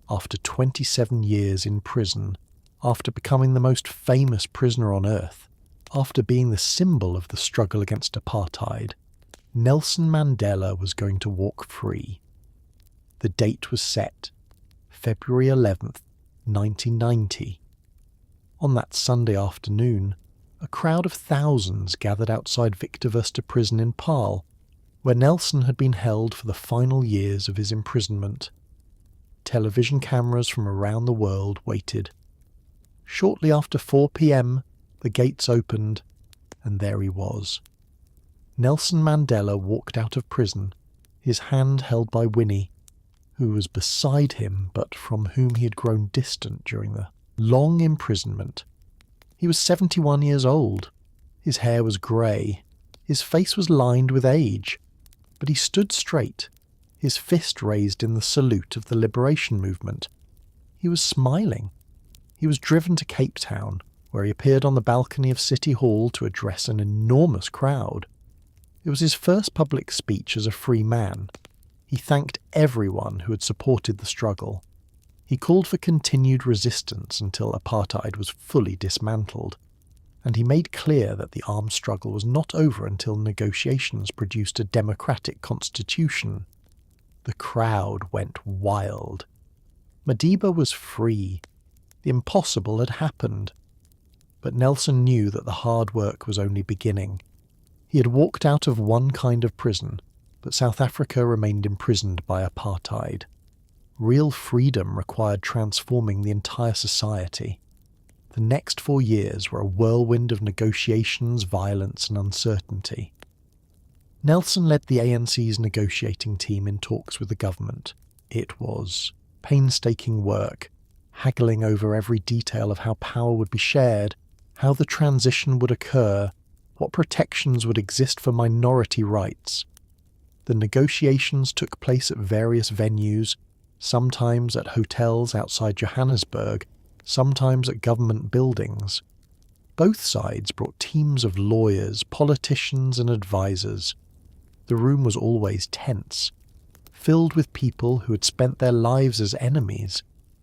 After 27 years in prison, after becoming the most famous prisoner on earth, after being the symbol of the struggle against apartheid, Nelson Mandela was going to walk free. The date was set, February 11th, 1990. On that Sunday afternoon, a crowd of thousands gathered outside Victor Verster prison in Paarl, where Nelson had been held for the final years of his imprisonment. Television cameras from around the world waited. Shortly after 4 p.m, the gates opened, and there he was. Nelson Mandela walked out of prison, his hand held by Winnie, who was beside him but from whom he had grown distant during the long imprisonment. He was 71 years old. His hair was grey. His face was lined with age. But he stood straight, his fist raised in the salute of the liberation movement. He was smiling. He was driven to Cape Town, where he appeared on the balcony of City Hall to address an enormous crowd. It was his first public speech as a free man. He thanked everyone who had supported the struggle. He called for continued resistance until apartheid was fully dismantled, and he made clear that the armed struggle was not over until negotiations produced a democratic constitution. The crowd went wild. Madiba was free. The impossible had happened. But Nelson knew that the hard work was only beginning. He had walked out of one kind of prison, but South Africa remained imprisoned by apartheid. Real freedom required transforming the entire society. The next 4 years were a whirlwind of negotiations, violence, and uncertainty. Nelson led the ANC's negotiating team in talks with the government. It was painstaking work, haggling over every detail of how power would be shared, how the transition would occur, what protections would exist for minority rights. The negotiations took place at various venues, sometimes at hotels outside Johannesburg, sometimes at government buildings. Both sides brought teams of lawyers, politicians, and advisors. The room was always tense, filled with people who had spent their lives as enemies,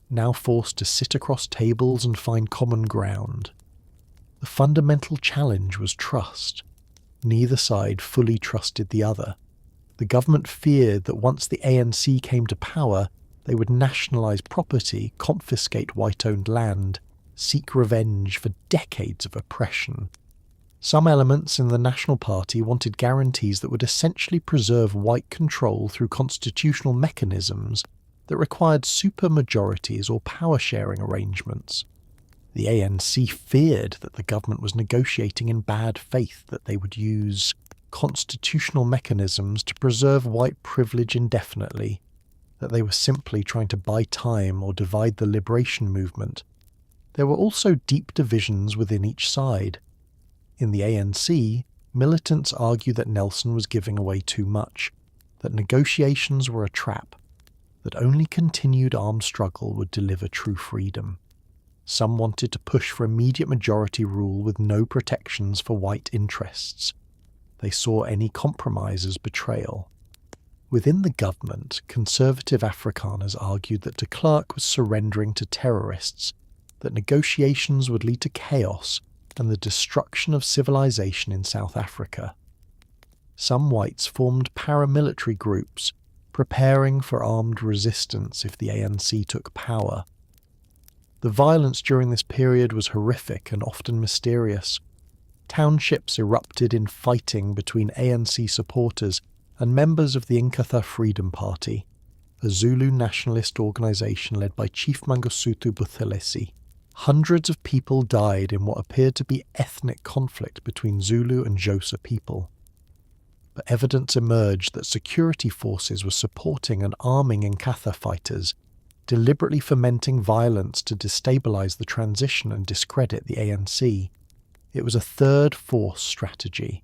now forced to sit across tables and find common ground. The fundamental challenge was trust. Neither side fully trusted the other. The government feared that once the ANC came to power, they would nationalise property, confiscate white-owned land, seek revenge for decades of oppression. Some elements in the National Party wanted guarantees that would essentially preserve white control through constitutional mechanisms that required supermajorities or power-sharing arrangements. The ANC feared that the government was negotiating in bad faith, that they would use constitutional mechanisms to preserve white privilege indefinitely, that they were simply trying to buy time or divide the liberation movement. There were also deep divisions within each side. In the ANC, militants argued that Nelson was giving away too much, that negotiations were a trap, that only continued armed struggle would deliver true freedom. Some wanted to push for immediate majority rule with no protections for white interests. They saw any compromise as betrayal. Within the government, conservative Afrikaners argued that de Klerk was surrendering to terrorists, that negotiations would lead to chaos and the destruction of civilization in South Africa. Some whites formed paramilitary groups, preparing for armed resistance if the ANC took power. The violence during this period was horrific and often mysterious. Townships erupted in fighting between ANC supporters and members of the Inkatha Freedom Party, a Zulu nationalist organisation led by Chief Mangosuthu Buthelezi. Hundreds of people died in what appeared to be ethnic conflict between Zulu and Xhosa people. But evidence emerged that security forces were supporting and arming Inkatha fighters, deliberately fomenting violence to destabilise the transition and discredit the ANC. It was a third force strategy,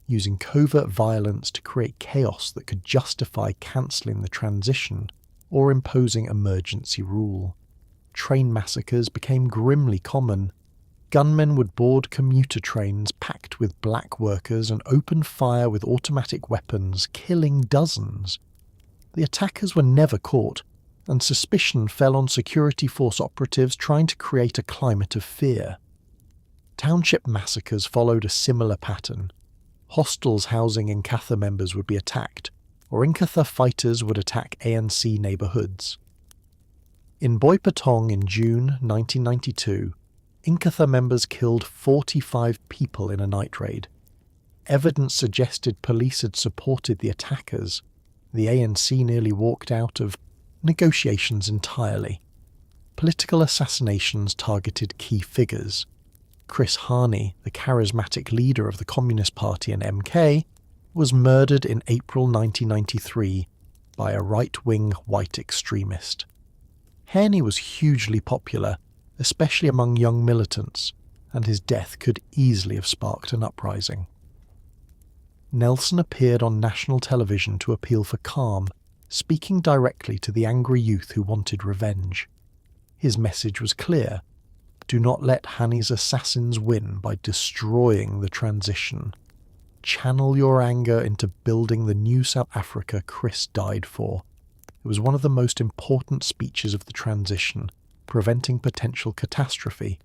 using covert violence to create chaos that could justify cancelling the transition or imposing emergency rule. Train massacres became grimly common. Gunmen would board commuter trains packed with black workers and open fire with automatic weapons, killing dozens. The attackers were never caught, and suspicion fell on security force operatives trying to create a climate of fear. Township massacres followed a similar pattern. Hostels housing Inkatha members would be attacked, or Inkatha fighters would attack ANC neighbourhoods. In Boipatong in June 1992, Inkatha members killed 45 people in a night raid. Evidence suggested police had supported the attackers. The ANC nearly walked out of negotiations entirely. Political assassinations targeted key figures. Chris Hani, the charismatic leader of the Communist Party and MK, was murdered in April 1993 by a right-wing white extremist. Hani was hugely popular, especially among young militants, and his death could easily have sparked an uprising. Nelson appeared on national television to appeal for calm, speaking directly to the angry youth who wanted revenge. His message was clear: do not let Hani's assassins win by destroying the transition. Channel your anger into building the new South Africa Chris died for. It was one of the most important speeches of the transition, preventing potential catastrophe.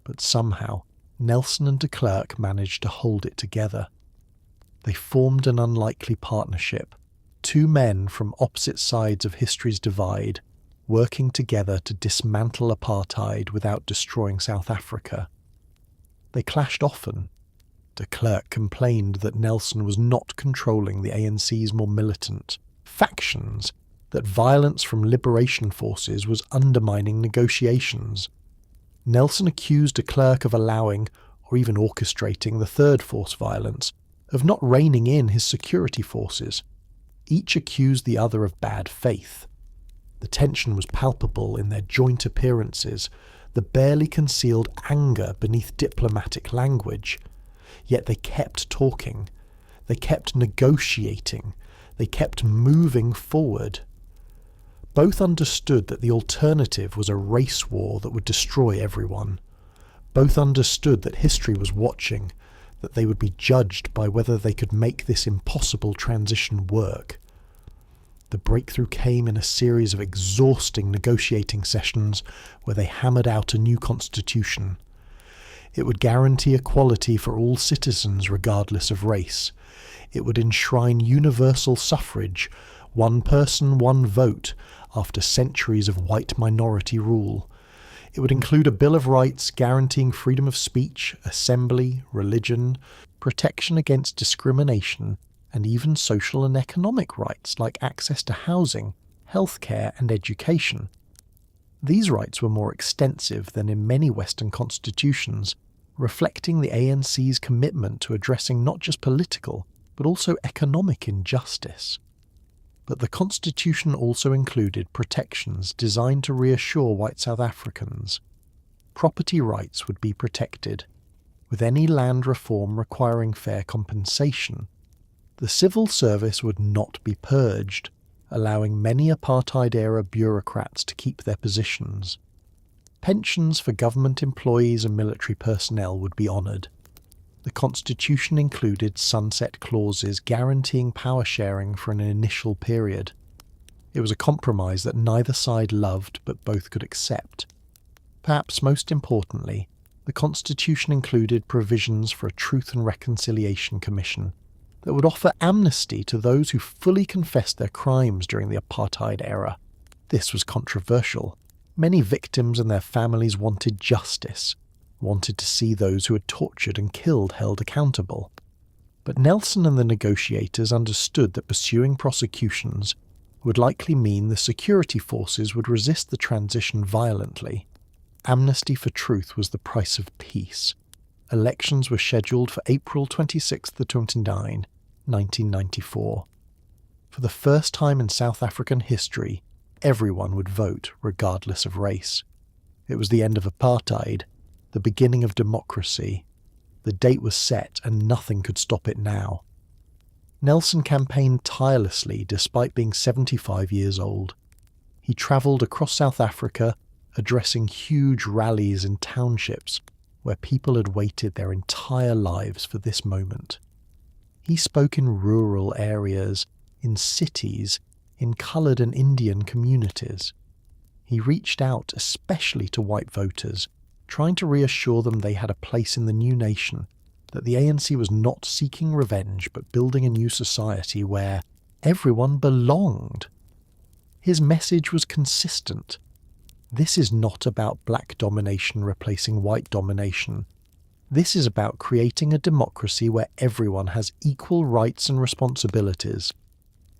But somehow, Nelson and de Klerk managed to hold it together. They formed an unlikely partnership, two men from opposite sides of history's divide, working together to dismantle apartheid without destroying South Africa. They clashed often. De Klerk complained that Nelson was not controlling the ANC's more militant factions, that violence from liberation forces was undermining negotiations. Nelson accused de Klerk of allowing, or even orchestrating, the third force violence, of not reining in his security forces. Each accused the other of bad faith. The tension was palpable in their joint appearances, the barely concealed anger beneath diplomatic language. Yet they kept talking, they kept negotiating, they kept moving forward. Both understood that the alternative was a race war that would destroy everyone. Both understood that history was watching, that they would be judged by whether they could make this impossible transition work. The breakthrough came in a series of exhausting negotiating sessions where they hammered out a new constitution. It would guarantee equality for all citizens regardless of race. It would enshrine universal suffrage, one person, one vote, after centuries of white minority rule. It would include a Bill of Rights guaranteeing freedom of speech, assembly, religion, protection against discrimination, and even social and economic rights like access to housing, healthcare, and education. These rights were more extensive than in many Western constitutions, reflecting the ANC's commitment to addressing not just political, but also economic injustice. But the constitution also included protections designed to reassure white South Africans. Property rights would be protected, with any land reform requiring fair compensation. The civil service would not be purged, allowing many apartheid-era bureaucrats to keep their positions. Pensions for government employees and military personnel would be honoured. The constitution included sunset clauses guaranteeing power sharing for an initial period. It was a compromise that neither side loved but both could accept. Perhaps most importantly, the constitution included provisions for a Truth and Reconciliation Commission that would offer amnesty to those who fully confessed their crimes during the apartheid era. This was controversial. Many victims and their families wanted justice, wanted to see those who had tortured and killed held accountable. But Nelson and the negotiators understood that pursuing prosecutions would likely mean the security forces would resist the transition violently. Amnesty for truth was the price of peace. Elections were scheduled for April 26 to 29, 1994. For the first time in South African history, everyone would vote regardless of race. It was the end of apartheid, the beginning of democracy. The date was set and nothing could stop it now. Nelson campaigned tirelessly despite being 75 years old. He travelled across South Africa, addressing huge rallies in townships where people had waited their entire lives for this moment. He spoke in rural areas, in cities, in coloured and Indian communities. He reached out especially to white voters, trying to reassure them they had a place in the new nation, that the ANC was not seeking revenge but building a new society where everyone belonged. His message was consistent. This is not about black domination replacing white domination. This is about creating a democracy where everyone has equal rights and responsibilities.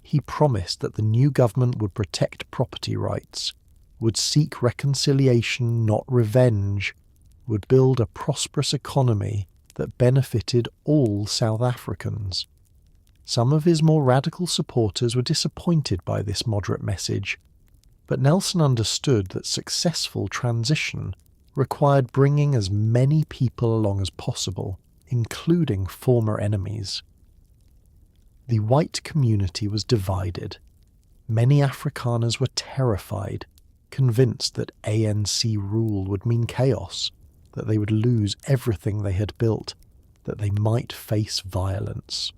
He promised that the new government would protect property rights, would seek reconciliation, not revenge, would build a prosperous economy that benefited all South Africans. Some of his more radical supporters were disappointed by this moderate message, but Nelson understood that successful transition required bringing as many people along as possible, including former enemies. The white community was divided. Many Afrikaners were terrified, convinced that ANC rule would mean chaos, that they would lose everything they had built, that they might face violence.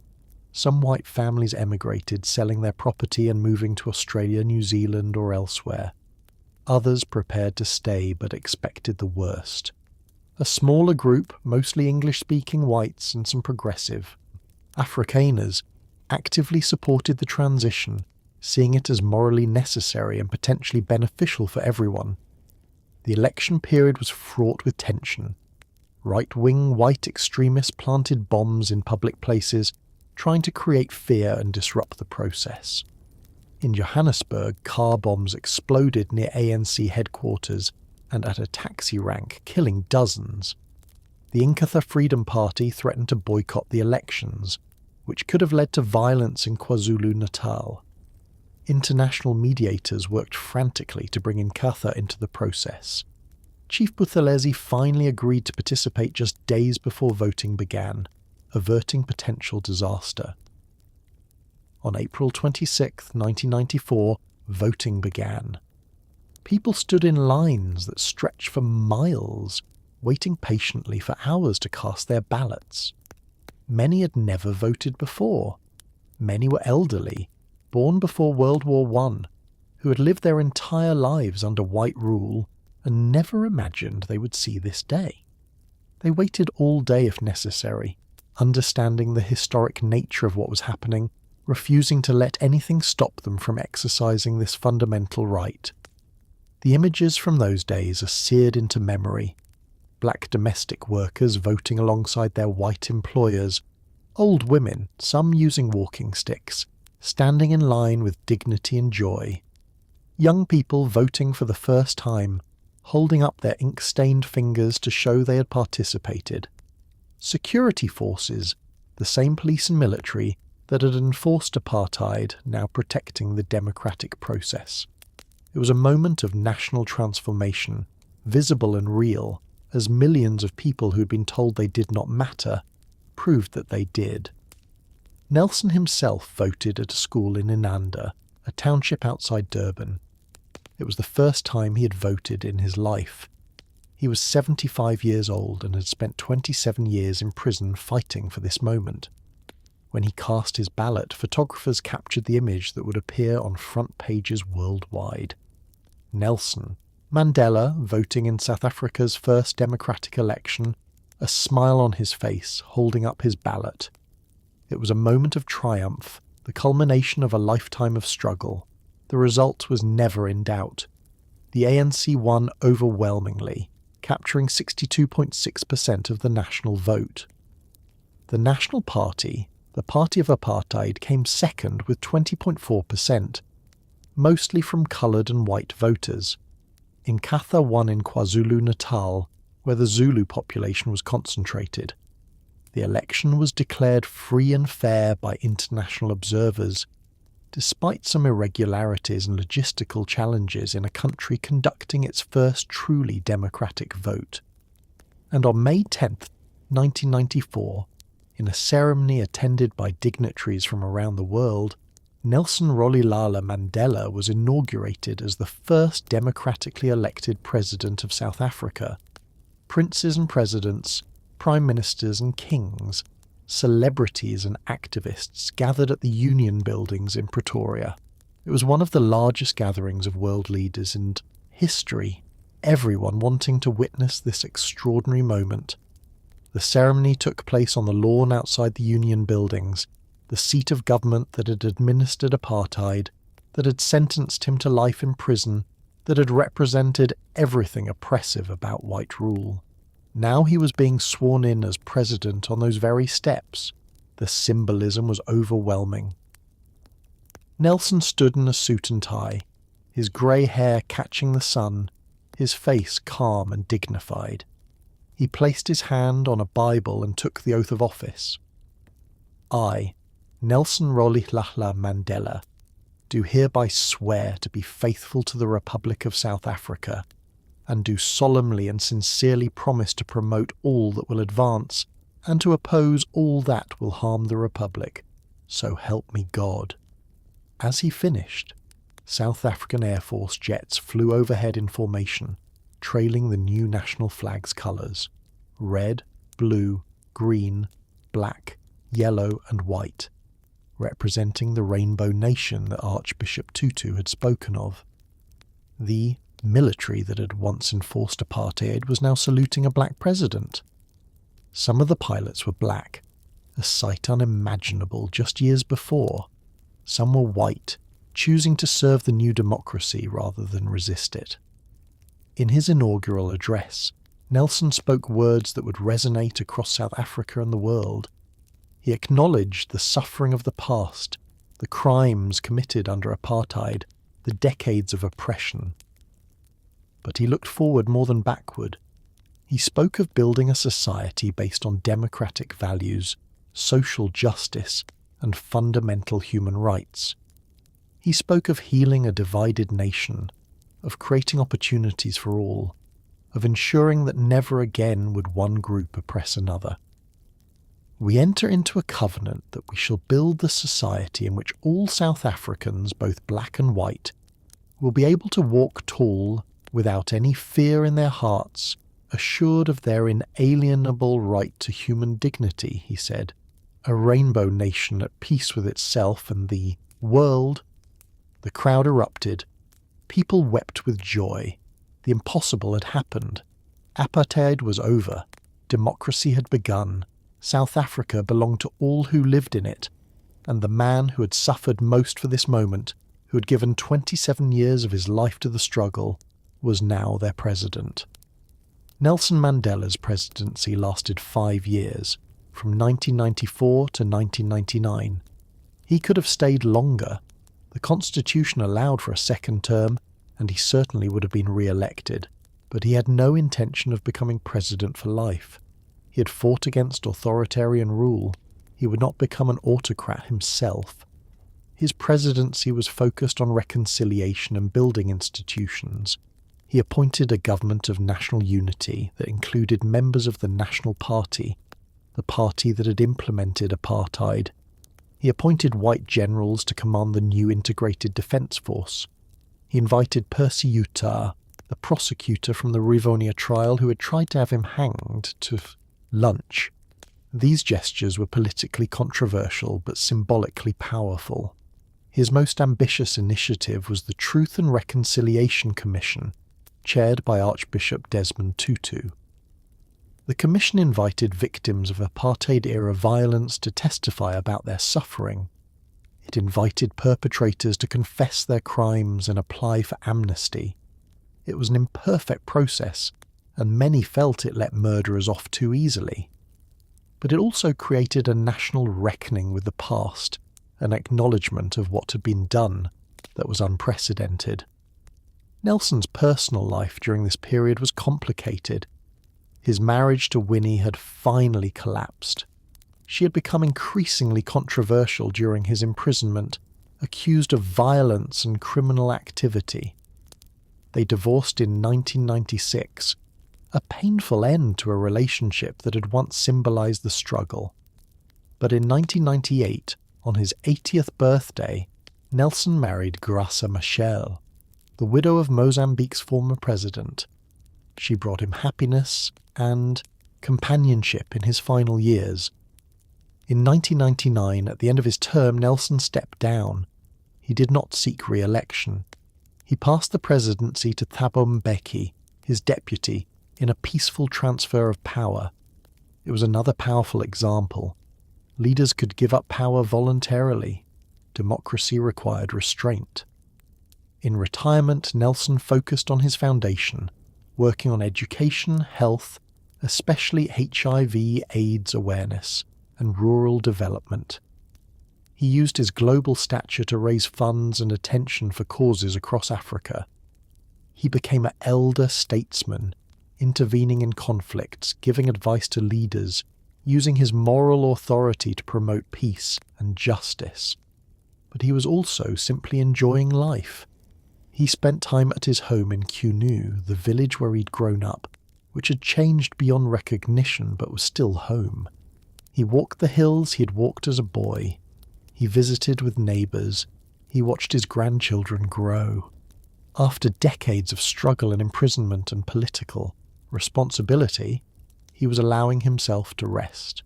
Some white families emigrated, selling their property and moving to Australia, New Zealand or elsewhere. Others prepared to stay but expected the worst. A smaller group, mostly English-speaking whites and some progressive Afrikaners, actively supported the transition, seeing it as morally necessary and potentially beneficial for everyone. The election period was fraught with tension. Right-wing white extremists planted bombs in public places, trying to create fear and disrupt the process. In Johannesburg, car bombs exploded near ANC headquarters and at a taxi rank, killing dozens. The Inkatha Freedom Party threatened to boycott the elections, which could have led to violence in KwaZulu-Natal. International mediators worked frantically to bring Inkatha into the process. Chief Buthelezi finally agreed to participate just days before voting began, averting potential disaster. On April 26, 1994, voting began. People stood in lines that stretched for miles, waiting patiently for hours to cast their ballots. Many had never voted before. Many were elderly, born before World War I, who had lived their entire lives under white rule and never imagined they would see this day. They waited all day if necessary, understanding the historic nature of what was happening, refusing to let anything stop them from exercising this fundamental right. The images from those days are seared into memory. Black domestic workers voting alongside their white employers, old women, some using walking sticks, standing in line with dignity and joy. Young people voting for the first time, holding up their ink-stained fingers to show they had participated. Security forces, the same police and military that had enforced apartheid, now protecting the democratic process. It was a moment of national transformation, visible and real, as millions of people who had been told they did not matter proved that they did. Nelson himself voted at a school in Inanda, a township outside Durban. It was the first time he had voted in his life. He was 75 years old and had spent 27 years in prison fighting for this moment. When he cast his ballot, photographers captured the image that would appear on front pages worldwide. Nelson Mandela voting in South Africa's first democratic election, a smile on his face, holding up his ballot. It was a moment of triumph, the culmination of a lifetime of struggle. The result was never in doubt. The ANC won overwhelmingly, capturing 62.6% of the national vote. The National Party, the party of apartheid, came second with 20.4%, mostly from coloured and white voters. Inkatha won in KwaZulu-Natal, where the Zulu population was concentrated. The election was declared free and fair by international observers, despite some irregularities and logistical challenges in a country conducting its first truly democratic vote. And on May 10th, 1994, in a ceremony attended by dignitaries from around the world, Nelson Rolihlahla Mandela was inaugurated as the first democratically elected president of South Africa. Princes and presidents, prime ministers and kings, celebrities and activists gathered at the Union buildings in Pretoria. It was one of the largest gatherings of world leaders in history, everyone wanting to witness this extraordinary moment. The ceremony took place on the lawn outside the Union buildings, the seat of government that had administered apartheid, that had sentenced him to life in prison, that had represented everything oppressive about white rule. Now he was being sworn in as president on those very steps. The symbolism was overwhelming. Nelson stood in a suit and tie, his grey hair catching the sun, his face calm and dignified. He placed his hand on a Bible and took the oath of office. I, Nelson Rolihlahla Mandela, do hereby swear to be faithful to the Republic of South Africa, and do solemnly and sincerely promise to promote all that will advance and to oppose all that will harm the Republic. So help me God. As he finished, South African Air Force jets flew overhead in formation, trailing the new national flag's colours: red, blue, green, black, yellow and white, representing the Rainbow Nation that Archbishop Tutu had spoken of. The military that had once enforced apartheid was now saluting a black president. Some of the pilots were black, a sight unimaginable just years before. Some were white, choosing to serve the new democracy rather than resist it. In his inaugural address, Nelson spoke words that would resonate across South Africa and the world. He acknowledged the suffering of the past, the crimes committed under apartheid, the decades of oppression. But he looked forward more than backward. He spoke of building a society based on democratic values, social justice, and fundamental human rights. He spoke of healing a divided nation, of creating opportunities for all, of ensuring that never again would one group oppress another. We enter into a covenant that we shall build the society in which all South Africans, both black and white, will be able to walk tall without any fear in their hearts, assured of their inalienable right to human dignity, he said. A rainbow nation at peace with itself and the world. The crowd erupted. People wept with joy. The impossible had happened. Apartheid was over. Democracy had begun. South Africa belonged to all who lived in it, and the man who had suffered most for this moment, who had given 27 years of his life to the struggle, was now their president. Nelson Mandela's presidency lasted 5 years, from 1994 to 1999. He could have stayed longer. The Constitution allowed for a second term, and he certainly would have been re-elected, but he had no intention of becoming president for life. He had fought against authoritarian rule. He would not become an autocrat himself. His presidency was focused on reconciliation and building institutions. He appointed a government of national unity that included members of the National Party, the party that had implemented apartheid. He appointed white generals to command the new integrated defence force. He invited Percy Yutar, the prosecutor from the Rivonia trial who had tried to have him hanged to lunch. These gestures were politically controversial but symbolically powerful. His most ambitious initiative was the Truth and Reconciliation Commission, chaired by Archbishop Desmond Tutu. The commission invited victims of apartheid-era violence to testify about their suffering. It invited perpetrators to confess their crimes and apply for amnesty. It was an imperfect process, and many felt it let murderers off too easily. But it also created a national reckoning with the past, an acknowledgement of what had been done that was unprecedented. Nelson's personal life during this period was complicated. His marriage to Winnie had finally collapsed. She had become increasingly controversial during his imprisonment, accused of violence and criminal activity. They divorced in 1996, a painful end to a relationship that had once symbolized the struggle. But in 1998, on his 80th birthday, Nelson married Graça Machel, the widow of Mozambique's former president. She brought him happiness and companionship in his final years. In 1999, at the end of his term, Nelson stepped down. He did not seek re-election. He passed the presidency to Thabo Mbeki, his deputy, in a peaceful transfer of power. It was another powerful example. Leaders could give up power voluntarily. Democracy required restraint. In retirement, Nelson focused on his foundation, working on education, health, especially HIV/AIDS awareness, and rural development. He used his global stature to raise funds and attention for causes across Africa. He became an elder statesman, intervening in conflicts, giving advice to leaders, using his moral authority to promote peace and justice. But he was also simply enjoying life. He spent time at his home in Kunu, the village where he'd grown up, which had changed beyond recognition but was still home. He walked the hills he had walked as a boy. He visited with neighbours. He watched his grandchildren grow. After decades of struggle and imprisonment and political responsibility, he was allowing himself to rest.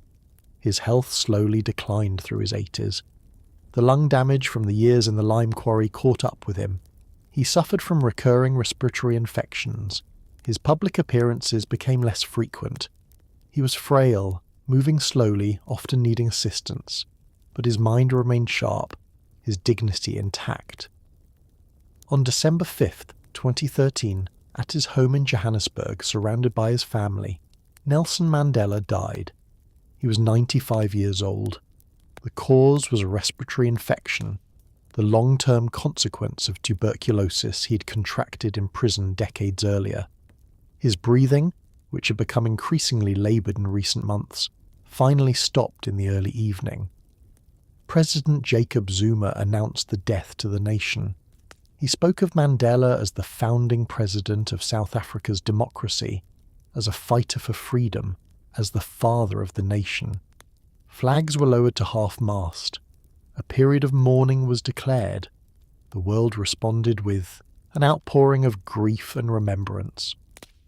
His health slowly declined through his 80s. The lung damage from the years in the lime quarry caught up with him. He suffered from recurring respiratory infections. His public appearances became less frequent. He was frail, moving slowly, often needing assistance, but his mind remained sharp, his dignity intact. On December 5th, 2013, at his home in Johannesburg, surrounded by his family, Nelson Mandela died. He was 95 years old. The cause was a respiratory infection, the long-term consequence of tuberculosis he'd contracted in prison decades earlier. His breathing, which had become increasingly laboured in recent months, finally stopped in the early evening. President Jacob Zuma announced the death to the nation. He spoke of Mandela as the founding president of South Africa's democracy, as a fighter for freedom, as the father of the nation. Flags were lowered to half-mast. A period of mourning was declared. The world responded with an outpouring of grief and remembrance.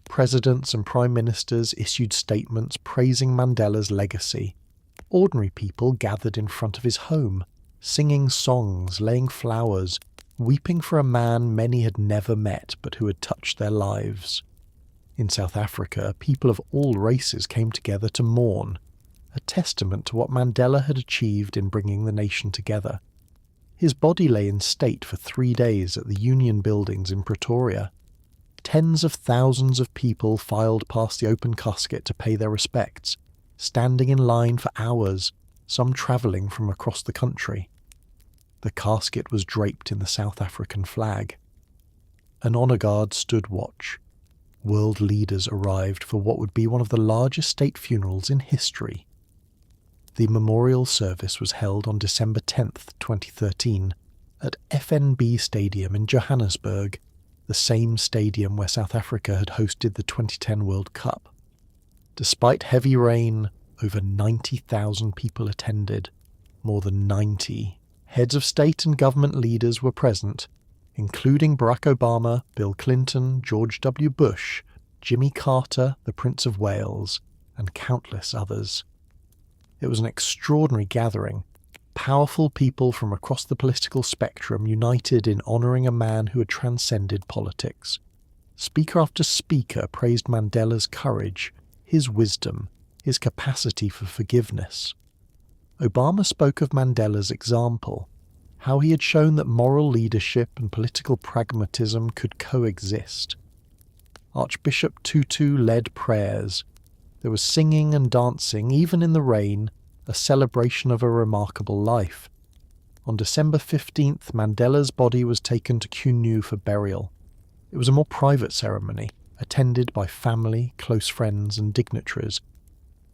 Presidents and prime ministers issued statements praising Mandela's legacy. Ordinary people gathered in front of his home, singing songs, laying flowers, weeping for a man many had never met but who had touched their lives. In South Africa, people of all races came together to mourn, a testament to what Mandela had achieved in bringing the nation together. His body lay in state for 3 days at the Union Buildings in Pretoria. Tens of thousands of people filed past the open casket to pay their respects, standing in line for hours, some travelling from across the country. The casket was draped in the South African flag. An honour guard stood watch. World leaders arrived for what would be one of the largest state funerals in history. The memorial service was held on December 10th, 2013, at FNB Stadium in Johannesburg, the same stadium where South Africa had hosted the 2010 World Cup. Despite heavy rain, over 90,000 people attended. More than 90 heads of state and government leaders were present, including Barack Obama, Bill Clinton, George W. Bush, Jimmy Carter, the Prince of Wales, and countless others. It was an extraordinary gathering, powerful people from across the political spectrum united in honouring a man who had transcended politics. Speaker after speaker praised Mandela's courage, his wisdom, his capacity for forgiveness. Obama spoke of Mandela's example, how he had shown that moral leadership and political pragmatism could coexist. Archbishop Tutu led prayers. There was singing and dancing, even in the rain, a celebration of a remarkable life. On December 15th, Mandela's body was taken to Cunhu for burial. It was a more private ceremony, attended by family, close friends and dignitaries.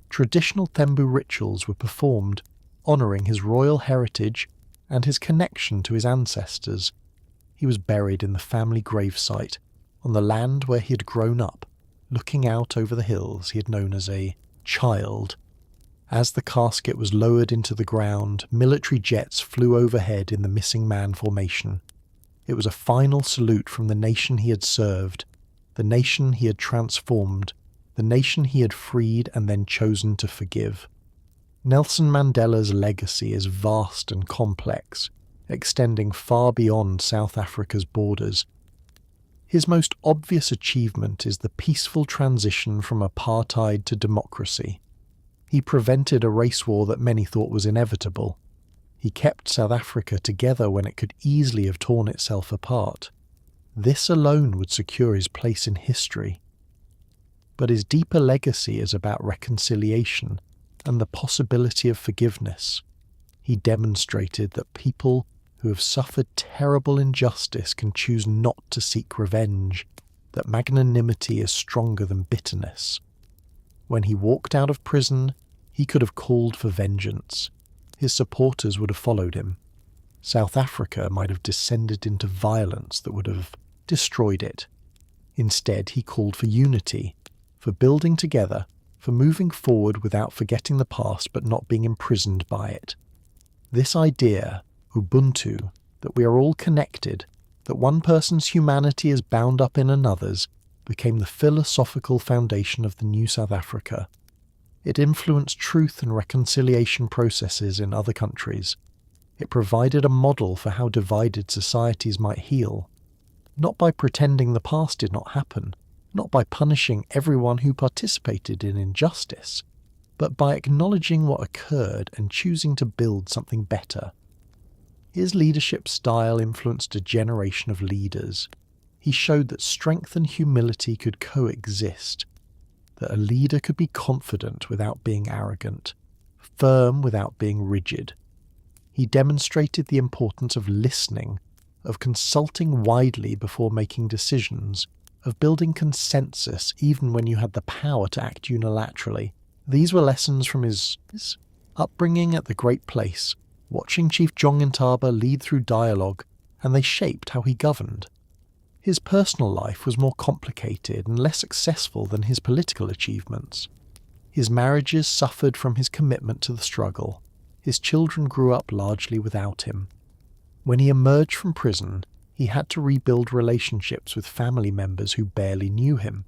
Traditional Tambo rituals were performed, honouring his royal heritage and his connection to his ancestors. He was buried in the family gravesite, on the land where he had grown up, looking out over the hills he had known as a child. As the casket was lowered into the ground, military jets flew overhead in the missing man formation. It was a final salute from the nation he had served, the nation he had transformed, the nation he had freed and then chosen to forgive. Nelson Mandela's legacy is vast and complex, extending far beyond South Africa's borders. His most obvious achievement is the peaceful transition from apartheid to democracy. He prevented a race war that many thought was inevitable. He kept South Africa together when it could easily have torn itself apart. This alone would secure his place in history. But his deeper legacy is about reconciliation and the possibility of forgiveness. He demonstrated that people who have suffered terrible injustice can choose not to seek revenge, that magnanimity is stronger than bitterness. When he walked out of prison, he could have called for vengeance. His supporters would have followed him. South Africa might have descended into violence that would have destroyed it. Instead, he called for unity, for building together, for moving forward without forgetting the past but not being imprisoned by it. This idea, Ubuntu, that we are all connected, that one person's humanity is bound up in another's, became the philosophical foundation of the new South Africa. It influenced truth and reconciliation processes in other countries. It provided a model for how divided societies might heal, not by pretending the past did not happen, not by punishing everyone who participated in injustice, but by acknowledging what occurred and choosing to build something better. His leadership style influenced a generation of leaders. He showed that strength and humility could coexist, that a leader could be confident without being arrogant, firm without being rigid. He demonstrated the importance of listening, of consulting widely before making decisions, of building consensus even when you had the power to act unilaterally. These were lessons from his upbringing at the Great Place, watching Chief Jong Ntaba lead through dialogue, and they shaped how he governed. His personal life was more complicated and less successful than his political achievements. His marriages suffered from his commitment to the struggle. His children grew up largely without him. When he emerged from prison, he had to rebuild relationships with family members who barely knew him.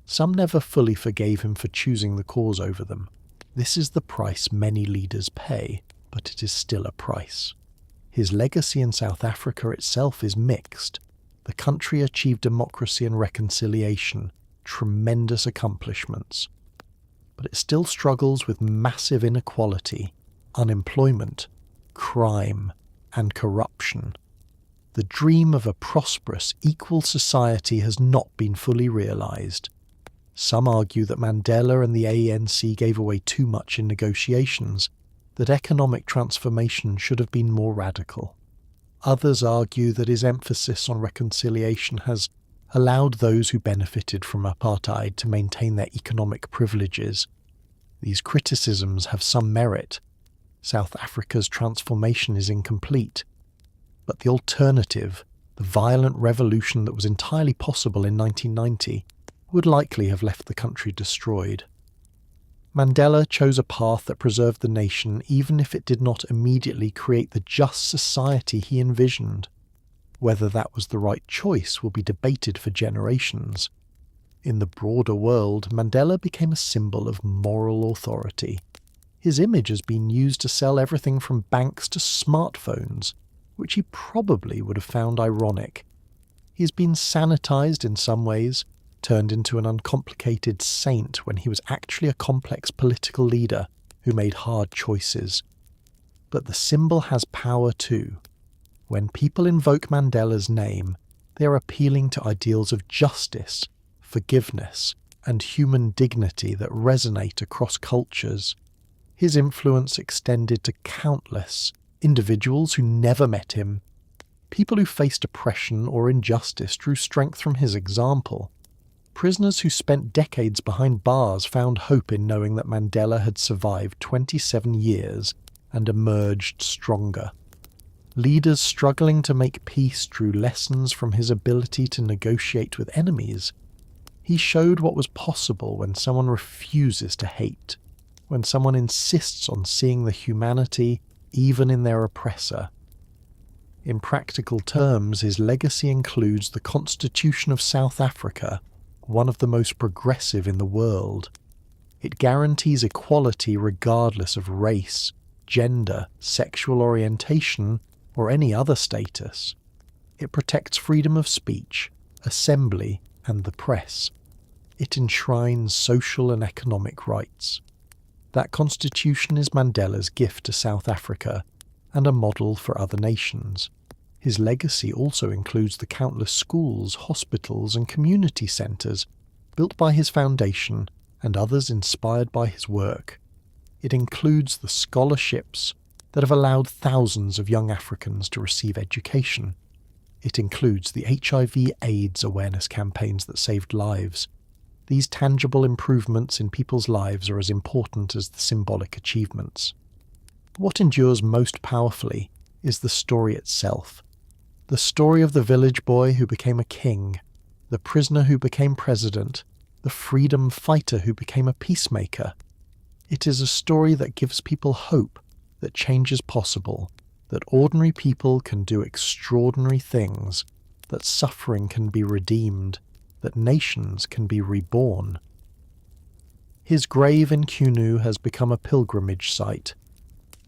Some never fully forgave him for choosing the cause over them. This is the price many leaders pay, but it is still a price. His legacy in South Africa itself is mixed. The country achieved democracy and reconciliation, tremendous accomplishments. But it still struggles with massive inequality, unemployment, crime, and corruption. The dream of a prosperous, equal society has not been fully realised. Some argue that Mandela and the ANC gave away too much in negotiations, that economic transformation should have been more radical. Others argue that his emphasis on reconciliation has allowed those who benefited from apartheid to maintain their economic privileges. These criticisms have some merit. South Africa's transformation is incomplete. But the alternative, the violent revolution that was entirely possible in 1990, would likely have left the country destroyed. Mandela chose a path that preserved the nation even if it did not immediately create the just society he envisioned. Whether that was the right choice will be debated for generations. In the broader world, Mandela became a symbol of moral authority. His image has been used to sell everything from banks to smartphones, which he probably would have found ironic. He's been sanitized in some ways, turned into an uncomplicated saint when he was actually a complex political leader who made hard choices. But the symbol has power too. When people invoke Mandela's name, they are appealing to ideals of justice, forgiveness, and human dignity that resonate across cultures. His influence extended to countless individuals who never met him. People who faced oppression or injustice drew strength from his example. Prisoners who spent decades behind bars found hope in knowing that Mandela had survived 27 years and emerged stronger. Leaders struggling to make peace drew lessons from his ability to negotiate with enemies. He showed what was possible when someone refuses to hate, when someone insists on seeing the humanity even in their oppressor. In practical terms, his legacy includes the Constitution of South Africa, one of the most progressive in the world. It guarantees equality regardless of race, gender, sexual orientation, or any other status. It protects freedom of speech, assembly, and the press. It enshrines social and economic rights. That constitution is Mandela's gift to South Africa and a model for other nations. His legacy also includes the countless schools, hospitals, and community centres built by his foundation and others inspired by his work. It includes the scholarships that have allowed thousands of young Africans to receive education. It includes the HIV/AIDS awareness campaigns that saved lives. These tangible improvements in people's lives are as important as the symbolic achievements. What endures most powerfully is the story itself. The story of the village boy who became a king, the prisoner who became president, the freedom fighter who became a peacemaker. It is a story that gives people hope that change is possible, that ordinary people can do extraordinary things, that suffering can be redeemed, that nations can be reborn. His grave in Kunu has become a pilgrimage site.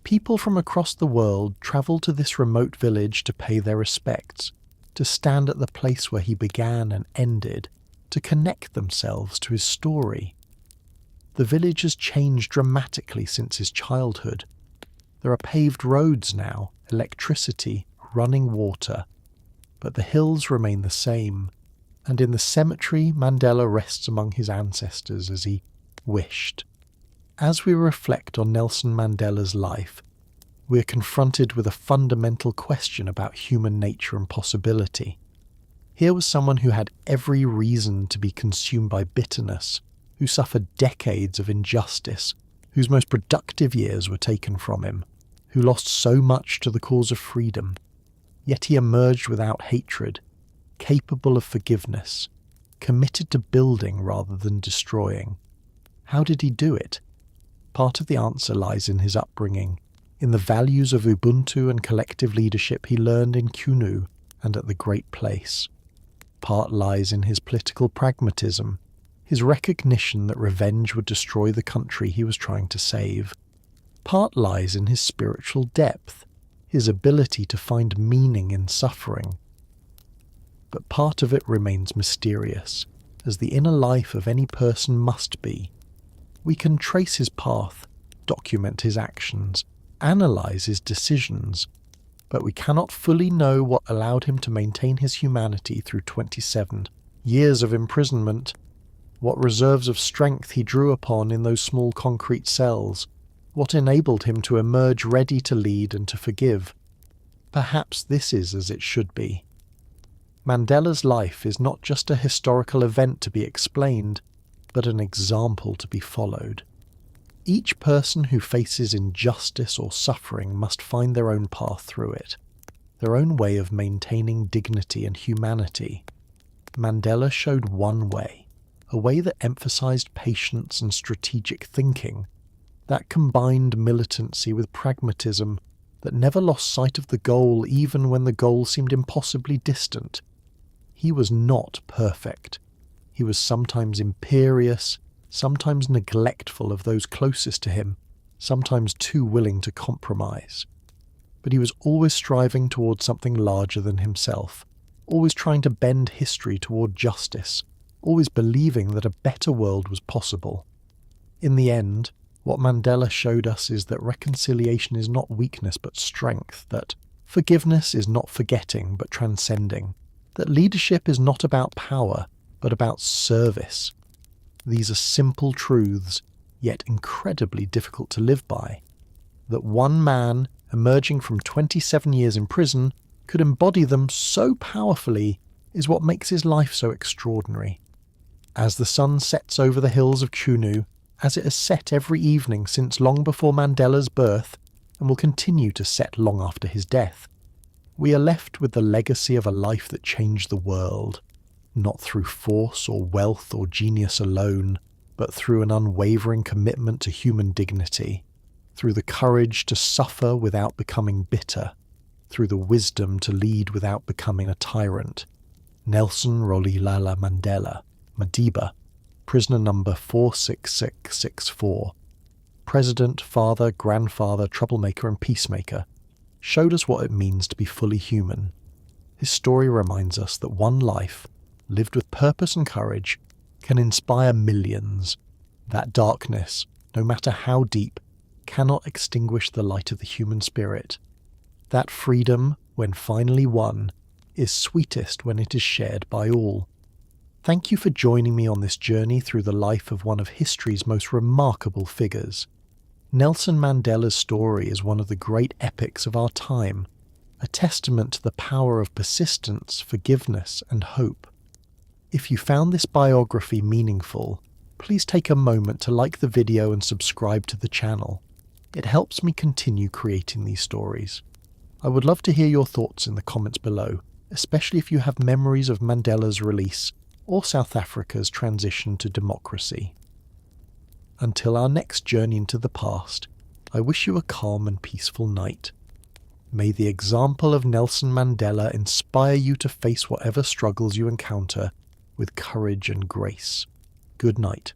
People from across the world travel to this remote village to pay their respects, to stand at the place where he began and ended, to connect themselves to his story. The village has changed dramatically since his childhood. There are paved roads now, electricity, running water, but the hills remain the same, and in the cemetery Mandela rests among his ancestors as he wished. As we reflect on Nelson Mandela's life, we are confronted with a fundamental question about human nature and possibility. Here was someone who had every reason to be consumed by bitterness, who suffered decades of injustice, whose most productive years were taken from him, who lost so much to the cause of freedom. Yet he emerged without hatred, capable of forgiveness, committed to building rather than destroying. How did he do it? Part of the answer lies in his upbringing, in the values of Ubuntu and collective leadership he learned in Kunu and at the Great Place. Part lies in his political pragmatism, his recognition that revenge would destroy the country he was trying to save. Part lies in his spiritual depth, his ability to find meaning in suffering. But part of it remains mysterious, as the inner life of any person must be. We can trace his path, document his actions, analyse his decisions, but we cannot fully know what allowed him to maintain his humanity through 27 years of imprisonment, what reserves of strength he drew upon in those small concrete cells, what enabled him to emerge ready to lead and to forgive. Perhaps this is as it should be. Mandela's life is not just a historical event to be explained, but an example to be followed. Each person who faces injustice or suffering must find their own path through it, their own way of maintaining dignity and humanity. Mandela showed one way, a way that emphasized patience and strategic thinking, that combined militancy with pragmatism, that never lost sight of the goal even when the goal seemed impossibly distant. He was not perfect. He was sometimes imperious, sometimes neglectful of those closest to him, sometimes too willing to compromise. But he was always striving towards something larger than himself, always trying to bend history toward justice, always believing that a better world was possible. In the end, what Mandela showed us is that reconciliation is not weakness but strength, that forgiveness is not forgetting but transcending, that leadership is not about power but about service. These are simple truths, yet incredibly difficult to live by. That one man, emerging from 27 years in prison, could embody them so powerfully is what makes his life so extraordinary. As the sun sets over the hills of Kunu, as it has set every evening since long before Mandela's birth, and will continue to set long after his death, we are left with the legacy of a life that changed the world, not through force or wealth or genius alone, but through an unwavering commitment to human dignity, through the courage to suffer without becoming bitter, through the wisdom to lead without becoming a tyrant. Nelson Rolihlahla Mandela, Madiba, prisoner number 46664, president, father, grandfather, troublemaker and peacemaker, showed us what it means to be fully human. His story reminds us that one life, lived with purpose and courage, can inspire millions. That darkness, no matter how deep, cannot extinguish the light of the human spirit. That freedom, when finally won, is sweetest when it is shared by all. Thank you for joining me on this journey through the life of one of history's most remarkable figures. Nelson Mandela's story is one of the great epics of our time, a testament to the power of persistence, forgiveness, and hope. If you found this biography meaningful, please take a moment to like the video and subscribe to the channel. It helps me continue creating these stories. I would love to hear your thoughts in the comments below, especially if you have memories of Mandela's release or South Africa's transition to democracy. Until our next journey into the past, I wish you a calm and peaceful night. May the example of Nelson Mandela inspire you to face whatever struggles you encounter with courage and grace. Good night.